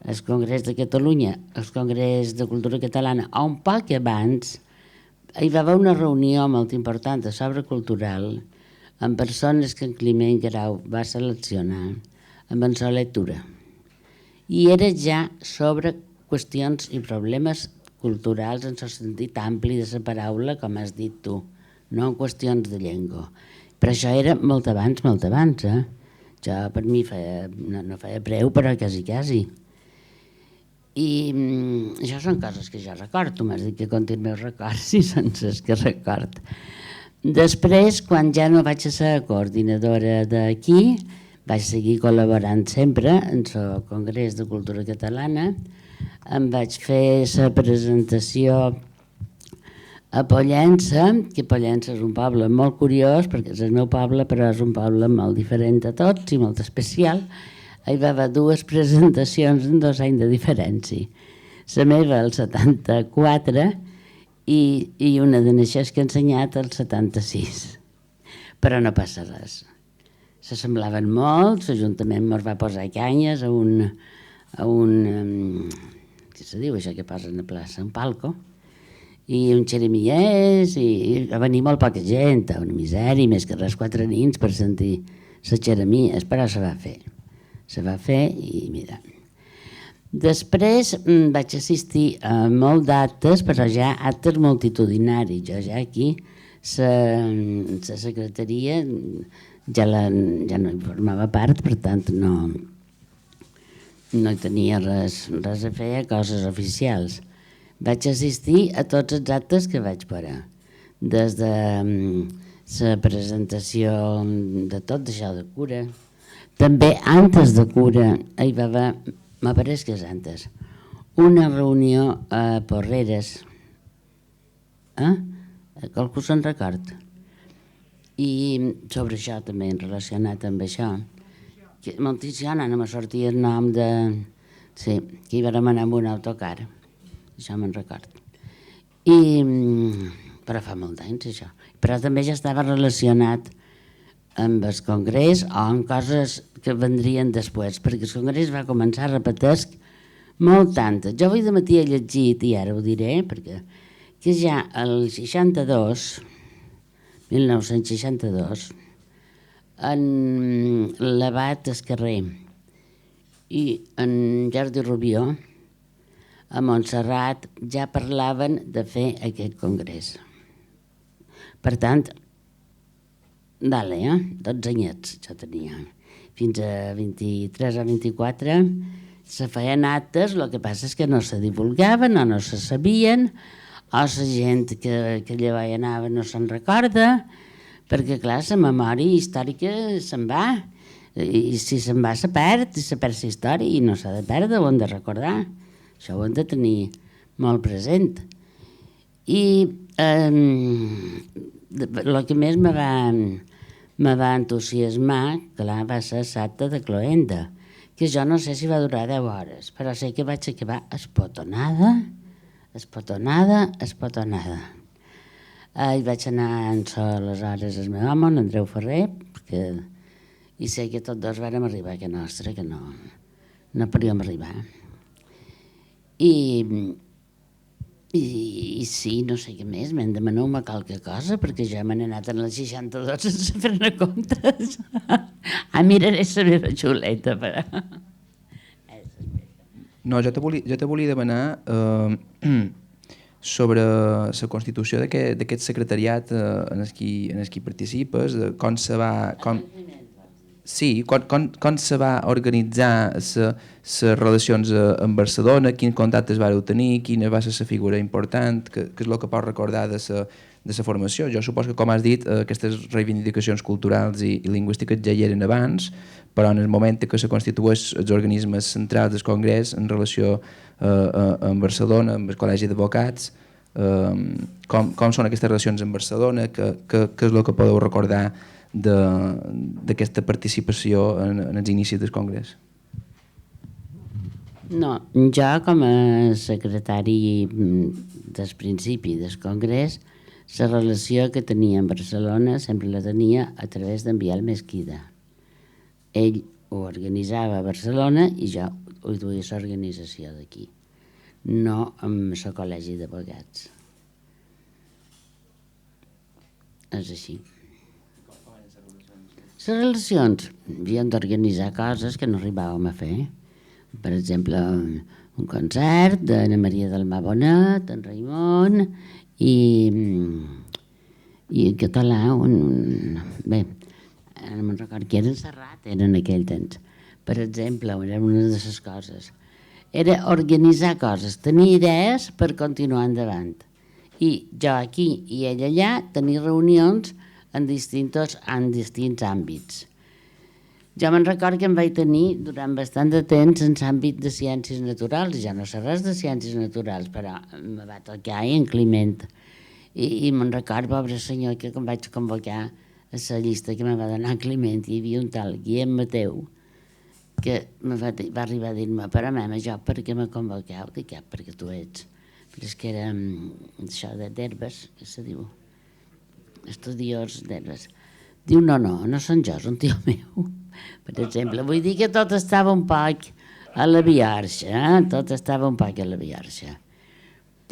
el Congrés de Catalunya, el Congrés de Cultura Catalana, un poc abans hi va haver una reunió molt important sobre cultural amb persones que en Climent Guerau va seleccionar amb en Soler Tura. I era ja sobre qüestions i problemes culturals en el sentit ampli de la paraula, com has dit tu, no en qüestions de llengua. Però això era molt abans. Jo per mi no feia preu, però quasi. I això són coses que jo record, tu m'has dit que conti els meus records i són les que record. Després, quan ja no vaig ser coordinadora d'aquí, vaig seguir col·laborant sempre en el Congrés de Cultura Catalana. Em vaig fer la presentació a Pollença, que Pollença és un poble molt curiós, perquè és el meu poble, però és un poble molt diferent a tots i molt especial. hi va haver dues presentacions en 2 anys de diferència. La meva el 74 i una de Naixés que he ensenyat el 76. Però no passa res. S'assemblaven molt, l'Ajuntament ens va posar canyes a un què se diu això que posen a plaça? Un palco. I un xeremiers, i va venir molt poca gent, una misèria, més que res 4 nins per sentir les xeremies, però se va fer. Se va fer i mira. Després vaig assistir a molt d'actes, però ja actes multitudinaris. Jo ja aquí, la secretaria, ja no hi formava part, per tant no hi tenia res a fer a coses oficials. Vaig assistir a tots els actes que vaig veure, des de la presentació de tot això de cura. També antes de cura hi va haver, m'apareix que és antes, una reunió a Porreres. Qualcú se'n record? I sobre això també, relacionat amb això. Monticiana, no me sortia el nom de... Sí, que hi vam anar amb un autocar. Això me'n record. Però fa molt d'anys, això. Però també ja estava relacionat amb el congrés o amb coses que vendrien després, perquè el congrés va començar a repetir molt tantes. Jo avui de matí he llegit, i ara ho diré, perquè que ja el 62, 1962, en l'Abat Escarrer i en Jordi Rubió, a Montserrat ja parlaven de fer aquest congrés. Per tant, 12 anyets jo tenia. Fins a 23 o 24 se feien actes, el que passa és que no se divulgaven o no se sabien, o la gent que allà hi anava no se'n recorda, perquè clar, la memòria històrica se'n va, i si se'n va se perd, i se perd la història, i no s'ha de perdre, ho hem de recordar. Això ho hem de tenir molt present. I el que més me va entusiasmar, clar, va ser l'acte de Cloenda, que jo no sé si va durar 10 hores, però sé que vaig acabar espotonada. I vaig anar aleshores el meu home, l'Andreu Ferrer, i sé que tots dos vàrem arribar a que nostra, que no podíem arribar. I sí, no sé què més, demaneu-me qualque cosa, perquè jo me n'he anat en les 62 sense fer-ne comptes. Miraré la meva xuleta, però... No, jo te volia demanar sobre la constitució d'aquest secretariat en el qui participes, com se va... Sí, com se va organitzar les relacions amb Barcelona, quins contactes vareu tenir, quina va ser la figura important, que és el que pots recordar de la formació. Jo suposo que, com has dit, aquestes reivindicacions culturals i lingüístiques ja hi eren abans, però en el moment que se constitueix els organismes centrals del Congrés en relació amb Barcelona, amb el Col·legi d'Advocats, com són aquestes relacions amb Barcelona, què és el que podeu recordar d'aquesta participació en els inicis del Congrés? No, jo com a secretari del principi del Congrés, la relació que tenia amb Barcelona sempre la tenia a través d'en Biel Mesquida. Ell ho organitzava a Barcelona i jo ho duia a l'organització d'aquí, no amb el Col·legi d'Advocats. És així. Les relacions havíem d'organitzar coses que no arribàvem a fer. Per exemple, un concert d'Anna Maria del Mar Bonet, en Raimon, i en català, bé, no me'n recordo qui era, en Serrat, era en aquell temps. Per exemple, era una de les coses. Era organitzar coses, tenir idees per continuar endavant. I jo aquí i ell allà tenir reunions en distints àmbits. Jo me'n record que em vaig tenir durant bastant de temps en l'àmbit de ciències naturals, ja no sé res de ciències naturals, però em va tocar en Climent. I me'n record, pobre senyor, que quan vaig convocar a la llista que me va donar Climent, hi havia un tal Guillem Mateu, que va arribar a dir-me, però mama, jo per què me convoqueu? Dic, perquè tu ets. Però és que era això d'herbes, que se diu, estudiós d'herbes. Diu, no són jo, és un tio meu, per exemple. Vull dir que tot estava un poc a la biarxa, tot estava un poc a la biarxa.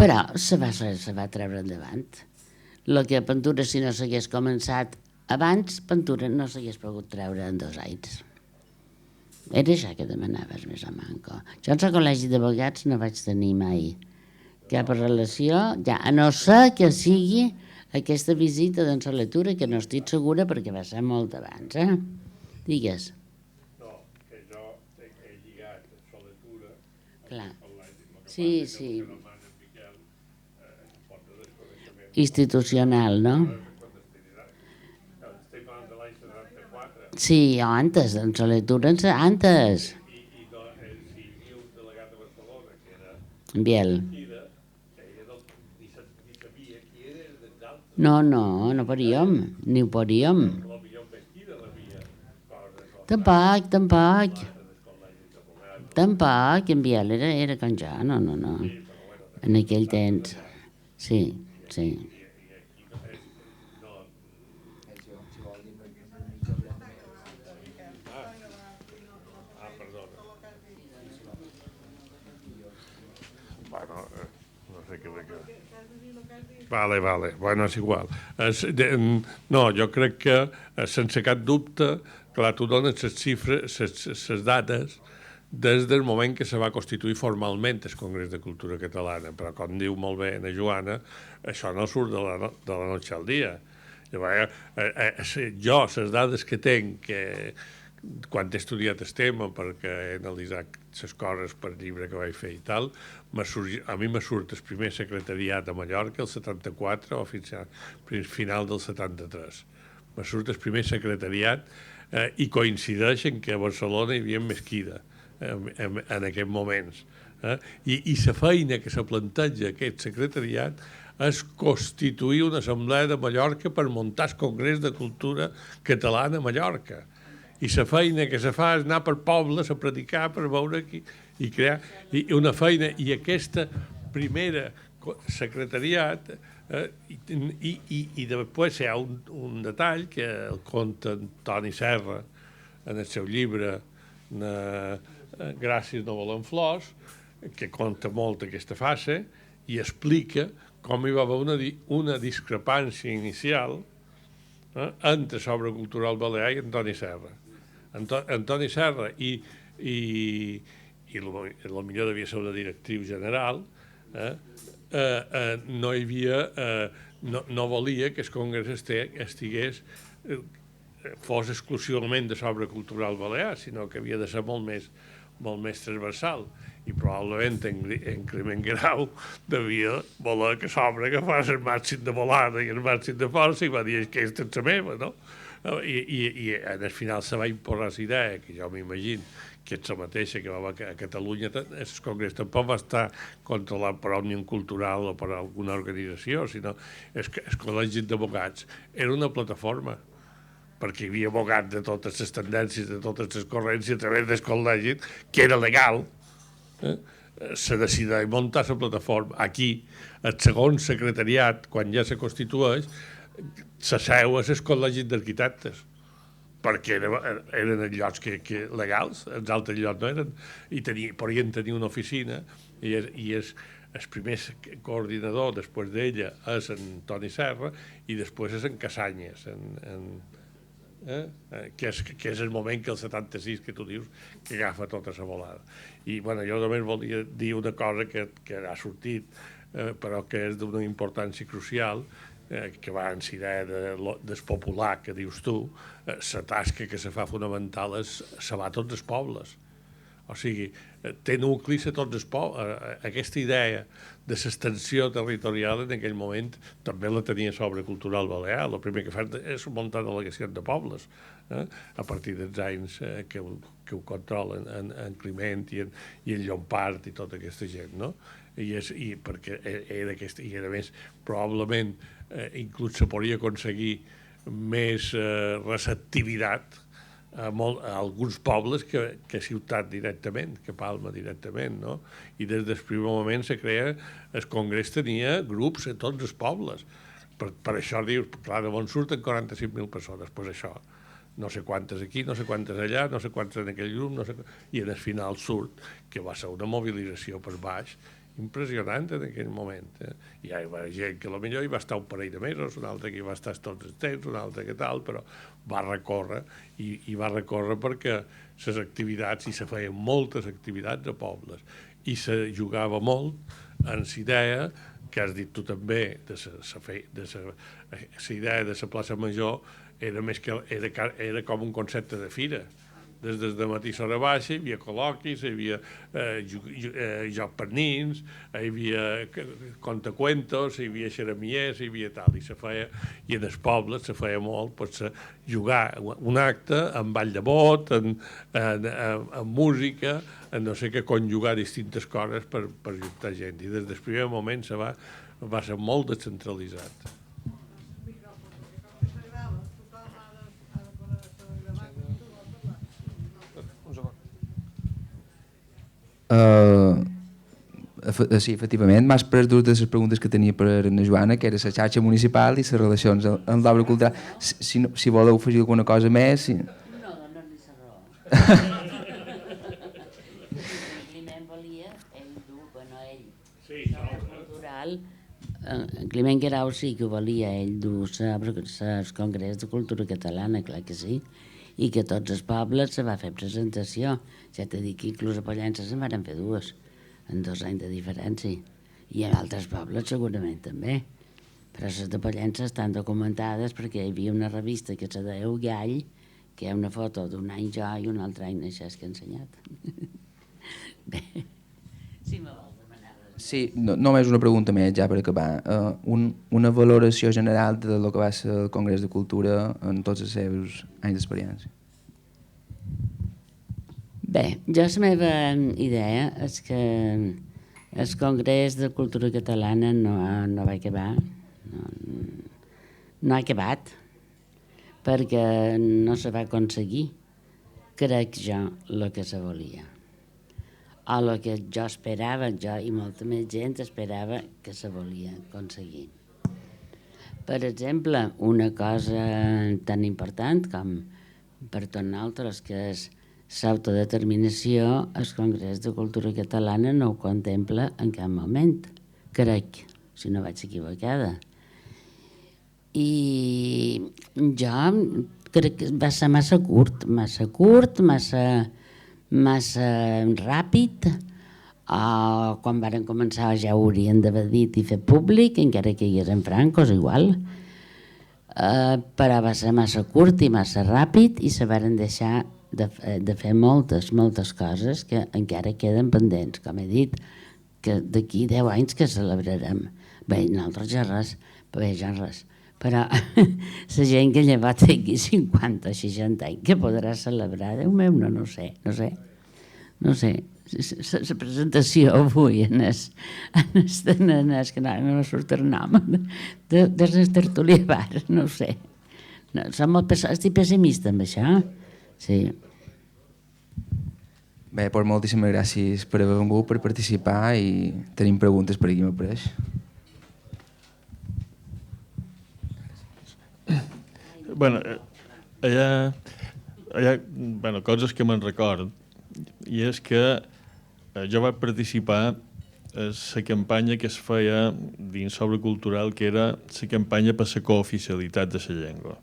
Però se va treure endavant. El que Pintura, si no s'hagués començat abans, Pintura no s'hagués pogut treure en 2 anys. Era això que demanaves, més o manco. Jo en el col·legi d'advocats no vaig tenir mai cap relació, ja, a no ser que sigui aquesta visita d'en Soletura, que no estic segura perquè va ser molt abans, Digues. No, que jo he lligat Soletura. Clar. Sí. Institucional, no? Estic parlant de l'any 74. Sí, antes, en Soletura, antes. I si hi havia un delegat de Barcelona, que era En Biel. Mesquida, que ella ni sabia qui era dels altres. No podíem, ni ho podíem. Potser Mesquida l'havia coses. Tampoc. Tampoc, en Biel era com jo, no. En aquell temps. Sí. Bueno, no sé què vull dir. Vale. Bueno, és igual. No, jo crec que, sense cap dubte, clar, tu dones les xifres, les dates, des del moment que se va constituir formalment el Congrés de Cultura Catalana, però com diu molt bé la Joana, això no surt de la noche al dia. Jo, les dades que tinc, que quan he estudiat el tema, perquè he analitzat les coses per llibre que vaig fer i tal, a mi me surt el primer secretariat a Mallorca el 74 o fins al final del 73. Me surt el primer secretariat i coincideix en que a Barcelona hi havia Mesquida en aquests moments. I la feina que se planteja aquest secretariat és constituir una assemblea de Mallorca per muntar el Congrés de Cultura Catalana a Mallorca. I la feina que se fa és anar per pobles a predicar, per veure aquí, i crear una feina. I aquesta primera secretariat, i després hi ha un detall que el conta Toni Serra en el seu llibre Gràcies no volen flors, que conta molt aquesta fase i explica com hi va haver una discrepància inicial entre l'obra cultural balear i Antoni Serra. Antoni Serra i potser devia ser una directriu general, no volia que el Congrés fos exclusivament de l'obra cultural balear, sinó que havia de ser molt més transversal. I probablement en Climent Guerau devia voler que l'obra agafés el màxim de volada i el màxim de força i va dir que aquesta és la meva, no? I al final se va imposar la idea, que jo m'imagino que és la mateixa que va haver a Catalunya. El Congrés tampoc va estar controlat per Òmnium Cultural o per alguna organització, sinó el Col·legi d'Advocats era una plataforma, perquè hi havia advocats de totes les tendències, de totes les corrents, i a través del col·legi, que era legal, se decideix muntar la plataforma. Aquí, el segon secretariat, quan ja se constitueix, la seu és el Col·legi d'Arquitectes, perquè eren els llocs legals, els altres llocs no eren, i podien tenir una oficina, i el primer coordinador després d'ella és en Toni Serra i després és en Casanyes, que és el moment que el 76 que tu dius que agafa tota la volada. I jo només volia dir una cosa que ha sortit, però que és d'una importància crucial, que va en idea del popular que dius tu. La tasca que se fa fonamental és salvar tots els pobles. O sigui, té nuclis a tots els pobles. Aquesta idea de l'extensió territorial en aquell moment també la tenia l'obra cultural balear. El primer que fa és muntar delegacions de pobles, a partir dels anys que ho controlen en Climent i en Llompart i tota aquesta gent, no? Perquè era aquesta, i a més probablement inclús se podria aconseguir més receptivitat a alguns pobles que a ciutat directament, que Palma directament, no? I des del primer moment se crea, el Congrés tenia grups a tots els pobles. Per això dius, clar, d'on surten 45.000 persones? Doncs pues això, no sé quantes aquí, no sé quantes allà, no sé quantes en aquell grup, no sé... i en el final surt que va ser una mobilització per baix impressionant en aquell moment. Hi ha gent que potser hi va estar un parell de mesos, un altre que hi va estar tots els temps, un altre que tal, però va recórrer, i va recórrer perquè les activitats, i se feien moltes activitats a pobles, i se jugava molt en la idea que has dit tu també, la idea de la plaça Major era com un concepte de fira. Des de matí a l'hora baixa hi havia col·loquis, hi havia joc per nins, hi havia contacuentos, hi havia xeramiers, hi havia tal, i en els pobles se feia molt jugar un acte amb ball de bot, amb música, en no sé què, conjugar distintes coses per ajuntar gent, i des del primer moment va ser molt descentralitzat. Sí, efectivament, m'has pres dues de les preguntes que tenia per a Joana, que era la xarxa municipal i les relacions amb l'obra cultural. Si voleu afegir alguna cosa més... Sí. No, dona-li la raó. Climent volia, ell dur, no ell. Sí, cultural. Climent Guerau sí que volia ell dur el Congrés de Cultura Catalana, clar que sí, i que tots els pobles se va fer presentació. Ja t'he dit que inclús a Pollença se'n van fer dues, en 2 anys de diferència. I en altres pobles segurament també. Però les de Pollença estan documentades perquè hi havia una revista que se deia Gall, que hi ha una foto d'un any jo i un altre any això que he ensenyat. Bé, si me vols demanar... Sí, només una pregunta més ja per acabar. Una valoració general de lo que va ser el Congrés de Cultura en tots els seus anys d'experiència. Bé, jo la meva idea és que el Congrés de Cultura Catalana no va acabar, no ha acabat, perquè no se va aconseguir, crec jo, el que se volia. O el que jo esperava, jo i molta més gent esperava que se volia aconseguir. Per exemple, una cosa tan important com per tots nosaltres, que és l'autodeterminació, el Congrés de Cultura Catalana no ho contempla en cap moment, crec, si no vaig equivocada. I jo crec que va ser massa curt, massa ràpid, o quan varen començar ja ho haurien d'haver dit i fer públic, encara que hi eren francos, igual, però va ser massa curt i massa ràpid i se varen deixar de fer moltes coses que encara queden pendents, com he dit, que d'aquí 10 anys que celebrarem. Bé, nosaltres ja res, però la gent que llavors tingui 50 o 60 anys que podrà celebrar, Déu meu, no sé. La presentació avui en el que no surt el nom del tertulià bar, no ho sé. Estic pessimista amb això, sí. Bé, doncs moltíssimes gràcies per haver vingut, per participar, i tenim preguntes per aquí m'apareix. Bueno, hi ha coses que me'n record, i és que jo vaig participar a la campanya que es feia dins l'obra cultural, que era la campanya per la cooficialitat de la llengua.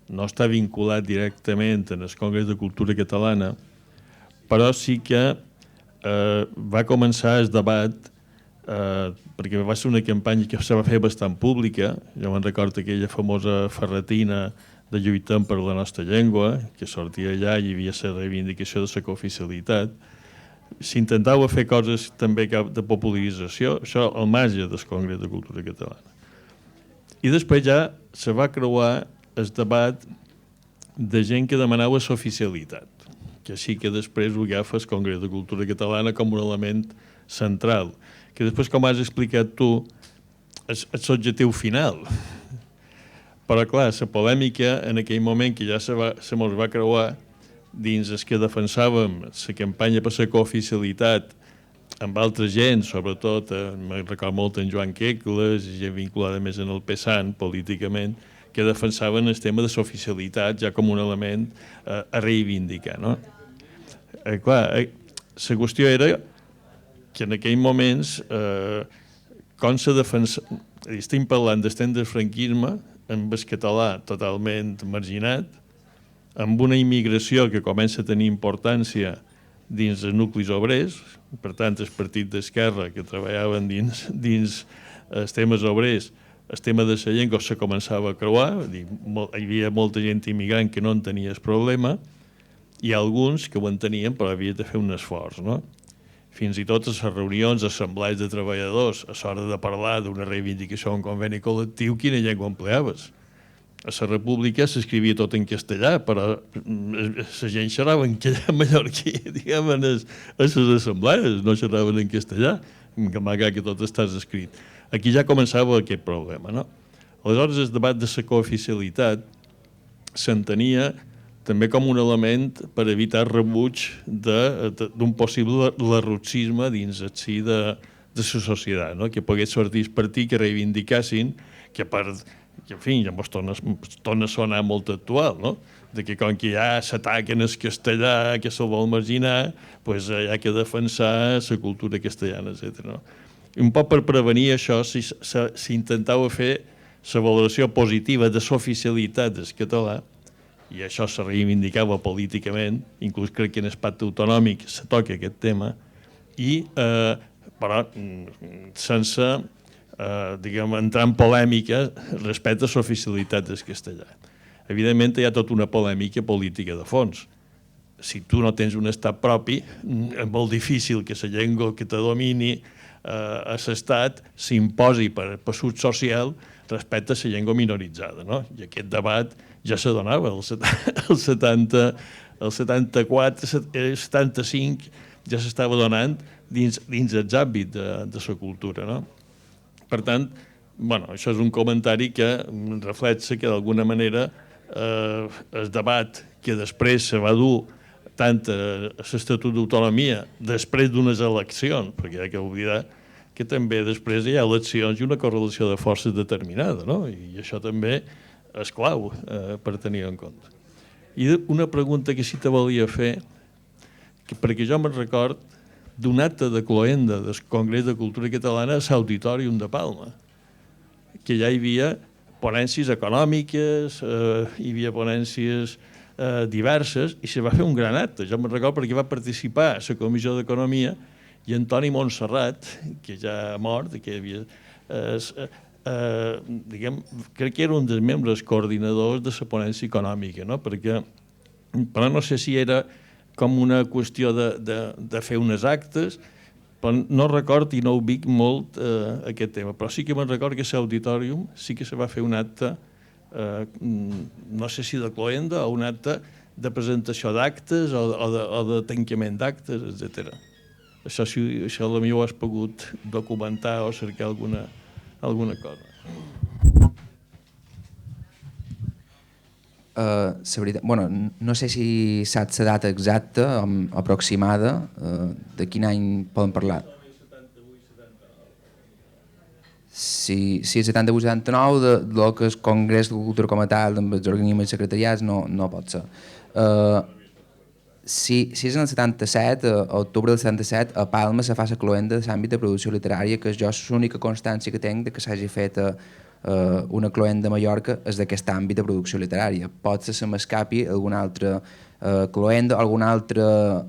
No està vinculat directament en el Congrés de Cultura Catalana, però sí que va començar el debat, perquè va ser una campanya que se va fer bastant pública. Jo me'n recordo aquella famosa ferretina de Lluitem per la nostra llengua, que sortia allà i hi havia la reivindicació de la cooficialitat. S'intentava fer coses també de popularització, això al marge del Congrés de Cultura Catalana. I després ja se va creuar el debat de gent que demanava l'oficialitat, que sí que després ho agafa el Congrés de Cultura Catalana com un element central, que després, com has explicat tu, és l'objectiu final. Però, clar, la polèmica en aquell moment que ja se mos va creuar dins els que defensàvem la campanya per la cooficialitat amb altra gent, sobretot, me'n recordo molt en Joan Quecles, gent vinculada més en el PSAN políticament, que defensaven el tema de l'oficialitat ja com un element a reivindicar. No? Clar, la qüestió era que en aquells moments com se defensa... Estem parlant d'estem del franquisme amb el català totalment marginat, amb una immigració que comença a tenir importància dins els nuclis obrers, per tant, el partit d'esquerra que treballaven dins els temes obrers, el tema de la llengua se començava a creuar, hi havia molta gent immigrant que no en tenia el problema, i alguns que ho entenien però havia de fer un esforç. No? Fins i tot a les reunions, assemblees de treballadors, a l'hora de parlar d'una reivindicació d'un conveni col·lectiu, quina llengua empleaves? A la República s'escrivia tot en castellà, però la gent xerrava en mallorquí, diguem, a les assemblees, no xerraven en castellà, malgrat que tot està escrit. Aquí ja començava aquest problema. No? Aleshores, el debat de la cooficialitat s'entenia també com un element per evitar rebuig d'un possible lerroxisme dins el si de la societat, no? Que pogués sortir el partit que reivindicassin que en fi, ja ens torna a sonar molt actual, no? De que com que ja s'ataquen el castellà, que se'l vol marginar, doncs hi ha que defensar la cultura castellana, etc. No? I un poc per prevenir això s'intentava fer la valoració positiva de l'oficialitat del català, i això se reivindicava políticament, inclús crec que en el pacte autonòmic se toca aquest tema, però sense entrar en polèmica respecte a l'oficialitat del castellà. Evidentment hi ha tota una polèmica política de fons. Si tu no tens un estat propi, és molt difícil que la llengua que te domini a l'estat s'imposi per pessut social respecte a la llengua minoritzada. No? I aquest debat ja se donava, el 74, el 75, ja s'estava donant dins els àmbits de la cultura. No? Per tant, això és un comentari que reflexa que d'alguna manera el debat que després se va dur tant a l'Estatut d'Autonomia després d'unes eleccions, perquè hi ha que oblidar que també després hi ha eleccions i una correlació de forces determinada, no? I això també és clau per tenir en compte. I una pregunta que sí te volia fer, perquè jo me'n record d'un acte de cloenda del Congrés de Cultura Catalana a l'Auditorium de Palma, que ja hi havia ponències econòmiques, hi havia ponències diverses, i se va fer un gran acte. Jo me'n record perquè va participar a la Comissió d'Economia i Antoni Montserrat, que ja ha mort, que havia... crec que era un dels membres coordinadors de la ponència econòmica, no? Però no sé si era com una qüestió de fer unes actes, però no record i no ho vic molt aquest tema, però sí que me'n record que a l'Auditorium sí que se va fer un acte, no sé si de cloenda o un acte de presentació d'actes o de tancament d'actes, etc. Això potser ho has pogut documentar o cercar alguna cosa. No sé si saps la data exacta, aproximada, de quin any poden parlar. Si és 78-79, del que és el Congrés de Cultura com a tal, amb els organismes secretariats, no pot ser. Si és en el 77, a octubre del 77, a Palma se fa la cloenda de l'àmbit de producció literària, que jo és l'única constància que tinc de que s'hagi fet una cloenda a Mallorca és d'aquest àmbit de producció literària. Pot ser se m'escapi alguna altra cloenda o algun altre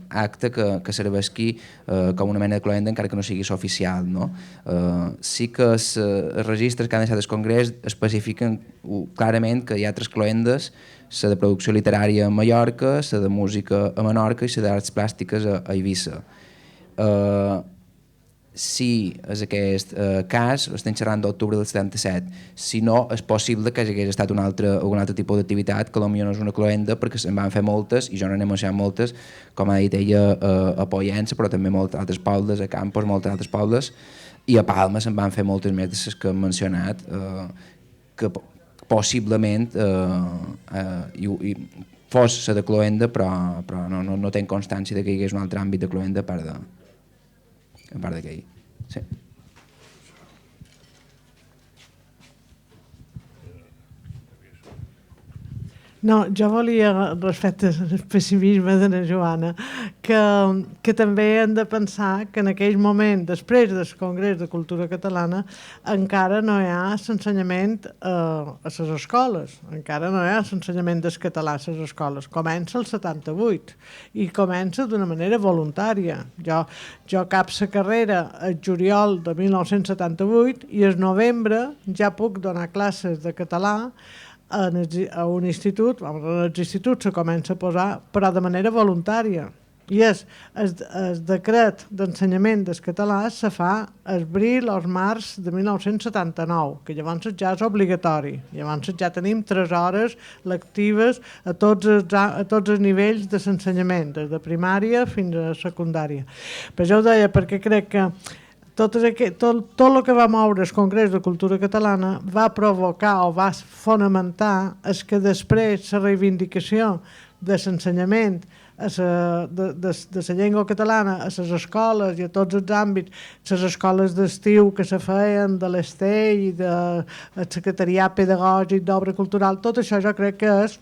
acte que serveixi com una mena de cloenda encara que no sigui oficial. No? Sí que els registres que han deixat el Congrés especifiquen clarament que hi ha tres cloendes, la de producció literària a Mallorca, la de música a Menorca i la d'arts plàstiques a Eivissa. Si és aquest cas, estem xerrant d'octubre del 77. Si no, és possible que hagués estat un altre tipus d'activitat, que potser no és una cloenda, perquè se'n van fer moltes, i jo n'he mencionat moltes, com ha dit ella, a Pollença, però també moltes altres pobles, a Campos, moltes altres pobles, i a Palma se'n van fer moltes més de les que hem mencionat, que possiblement fos la de Cloenda, però no tenc constància de que hi hagués un altre àmbit de Cloenda a part d'aquell. Sí. No, jo volia, respecte al pessimisme de la Joana, que també hem de pensar que en aquell moment, després del Congrés de Cultura Catalana, encara no hi ha l'ensenyament a les escoles, encara no hi ha l'ensenyament del català a les escoles. Comença el 78 i comença d'una manera voluntària. Jo cap la carrera el juliol de 1978 i el novembre ja puc donar classes de català a un institut, en els instituts se comença a posar, però de manera voluntària. I el decret d'ensenyament del català se fa abril o març de 1979, que llavors ja és obligatori. Llavors ja tenim 3 hores lectives a tots els nivells de l'ensenyament, des de primària fins a secundària. Per això ho deia, perquè crec que tot el que va moure el Congrés de Cultura Catalana va provocar o va fonamentar que després la reivindicació de l'ensenyament de la llengua catalana a les escoles i a tots els àmbits, les escoles d'estiu que se feien, de l'Estell i del secretariat pedagògic d'obra cultural, tot això jo crec que és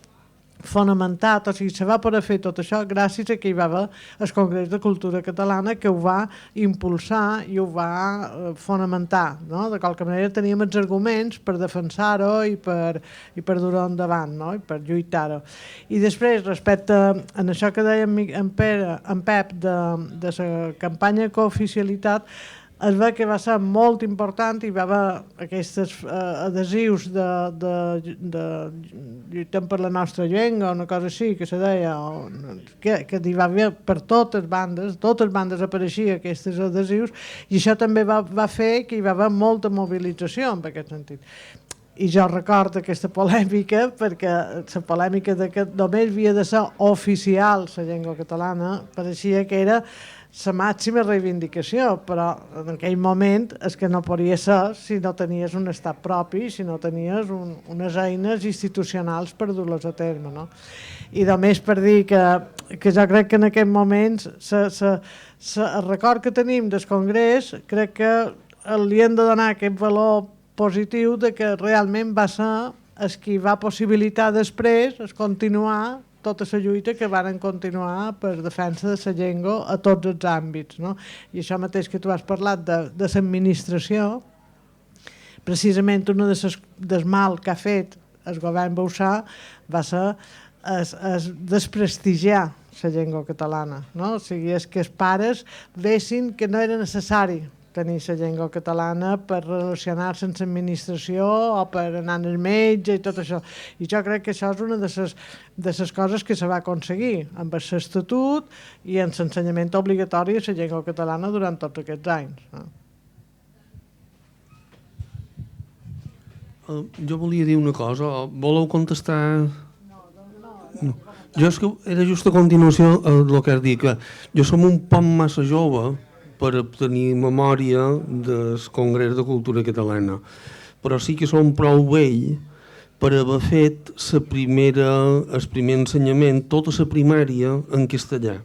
fonamentat, o sigui, se va poder fer tot això gràcies a que hi va haver el Congrés de Cultura Catalana que ho va impulsar i ho va fonamentar, no? De qualque manera teníem els arguments per defensar-ho i per dur-ho endavant, no? I per lluitar-ho. I després, respecte a això que deia en Pep de la campanya cooficialitat, es ve que va ser molt important i va haver aquests adhesius de lluitem per la nostra llengua, una cosa així que se deia, que hi va haver per totes bandes apareixien aquests adhesius, i això també va fer que hi va haver molta mobilització en aquest sentit. I jo recordo aquesta polèmica, perquè la polèmica de que només havia de ser oficial la llengua catalana pareixia que era la màxima reivindicació, però en aquell moment és que no podia ser si no tenies un estat propi, si no tenies unes eines institucionals per dur-les a terme, no? I només per dir que jo crec que en aquest moment el record que tenim del Congrés crec que li hem de donar aquest valor positiu de que realment va ser el que va possibilitar després continuar tota la lluita que van continuar per defensa de la llengua a tots els àmbits, no? I això mateix que tu has parlat de l'administració, precisament una del mal que ha fet el govern Bauzá va ser desprestigiar la llengua catalana, no? O sigui, és que els pares vessin que no era necessari tenir la llengua catalana per relacionar-se amb l'administració o per anar al metge i tot això. I jo crec que això és una de les coses que se va aconseguir amb l'Estatut i amb l'ensenyament obligatori de la llengua catalana durant tots aquests anys. No? Jo volia dir una cosa. Voleu contestar? No. Jo és que era just a continuació del que has dit, que jo som un poc massa jove per tenir memòria del Congrés de Cultura Catalana, però sí que som prou vell per haver fet el primer ensenyament, tota la primària, en castellà.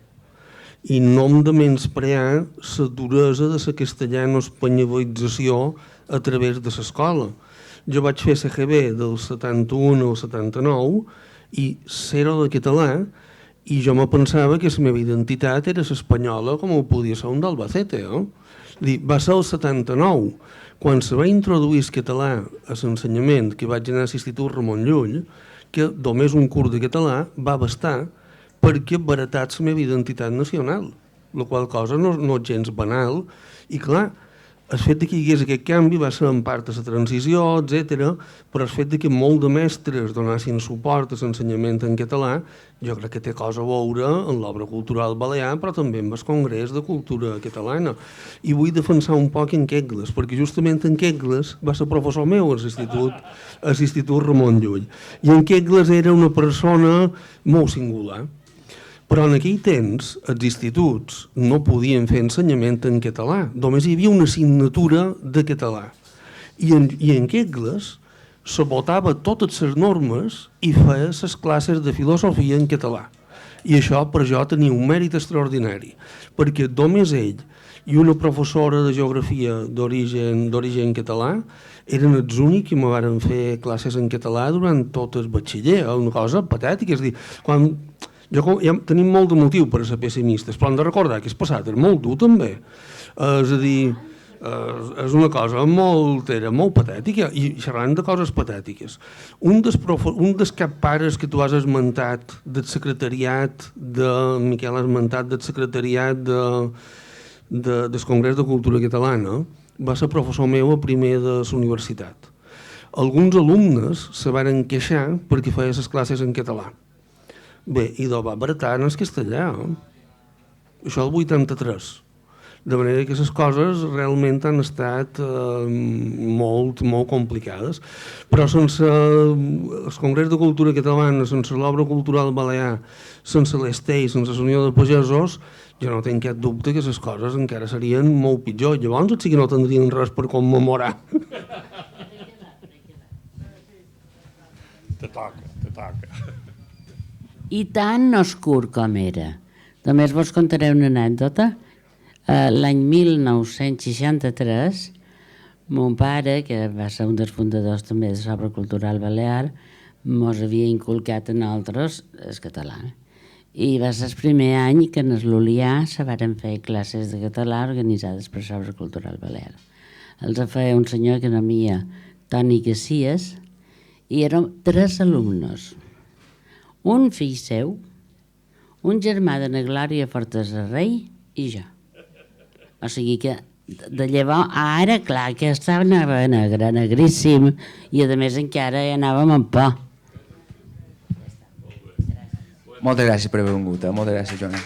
I no hem de menysprear la duresa de la castellano-espanyolització a través de l'escola. Jo vaig fer CGB del 71 al 79 i zero de català, i jo me pensava que la meva identitat era l'espanyola com ho podia ser un d'Albacete. Va ser el 79, quan se va introduir el català a l'ensenyament, que vaig anar a l'Institut Ramon Llull, que només un curs de català va bastar perquè baratat la meva identitat nacional, la qual cosa no és gens banal. I clar, el fet que hi hagués aquest canvi va ser en part de la transició, etc., però el fet que molts de mestres donassin suport a l'ensenyament en català, jo crec que té cosa a veure en l'obra cultural balear, però també amb el Congrés de Cultura Catalana. I vull defensar un poc en Kegles, perquè justament en Kegles va ser professor meu a l'Institut Ramon Llull. I en Kegles era una persona molt singular. Però en aquell temps els instituts no podien fer ensenyament en català, només hi havia una assignatura de català. I en Kegles sabotava totes les normes i feia les classes de filosofia en català. I això per jo tenia un mèrit extraordinari, perquè només ell i una professora de geografia d'origen català eren els únics que me van fer classes en català durant tot el batxiller, una cosa patètica. És a dir, ja tenim molt de motiu per ser pessimistes, però hem de recordar que el passat és molt dur també. És a dir, és una cosa molt patètica, i xerrant de coses patètiques. Un dels pares que tu has esmentat del secretariat, Miquel ha esmentat del secretariat del Congrés de Cultura Catalana, va ser professor meu a primer de la universitat. Alguns alumnes se van queixar perquè feia les classes en català. Bé, i va baratar en el castellà. Això el 83. De manera que les coses realment han estat molt complicades. Però sense el Congrés de Cultura Catalana, sense l'Obra Cultural Balear, sense l'Estei, sense la Unió de Pagesos, jo no tinc cap dubte que les coses encara serien molt pitjor. Llavors sí que no tindrien res per commemorar. Te toca. I tan oscur com era. Només vos contaré una anècdota. L'any 1963, mon pare, que va ser un dels fundadors també de l'Obra Cultural Balear, mos havia inculcat a nosaltres el català. I va ser el primer any que en l'Olià se varen fer classes de català organitzades per l'Obra Cultural Balear. Els feia un senyor que nomia Toni Cassies i érem 3 alumnes. Un fill seu, un germà de na Glòria Fortesa Rei i jo. O sigui que de llavors ara, clar, que estava negríssim i a més encara hi anàvem amb por. Moltes gràcies per haver vingut, moltes gràcies, Joana.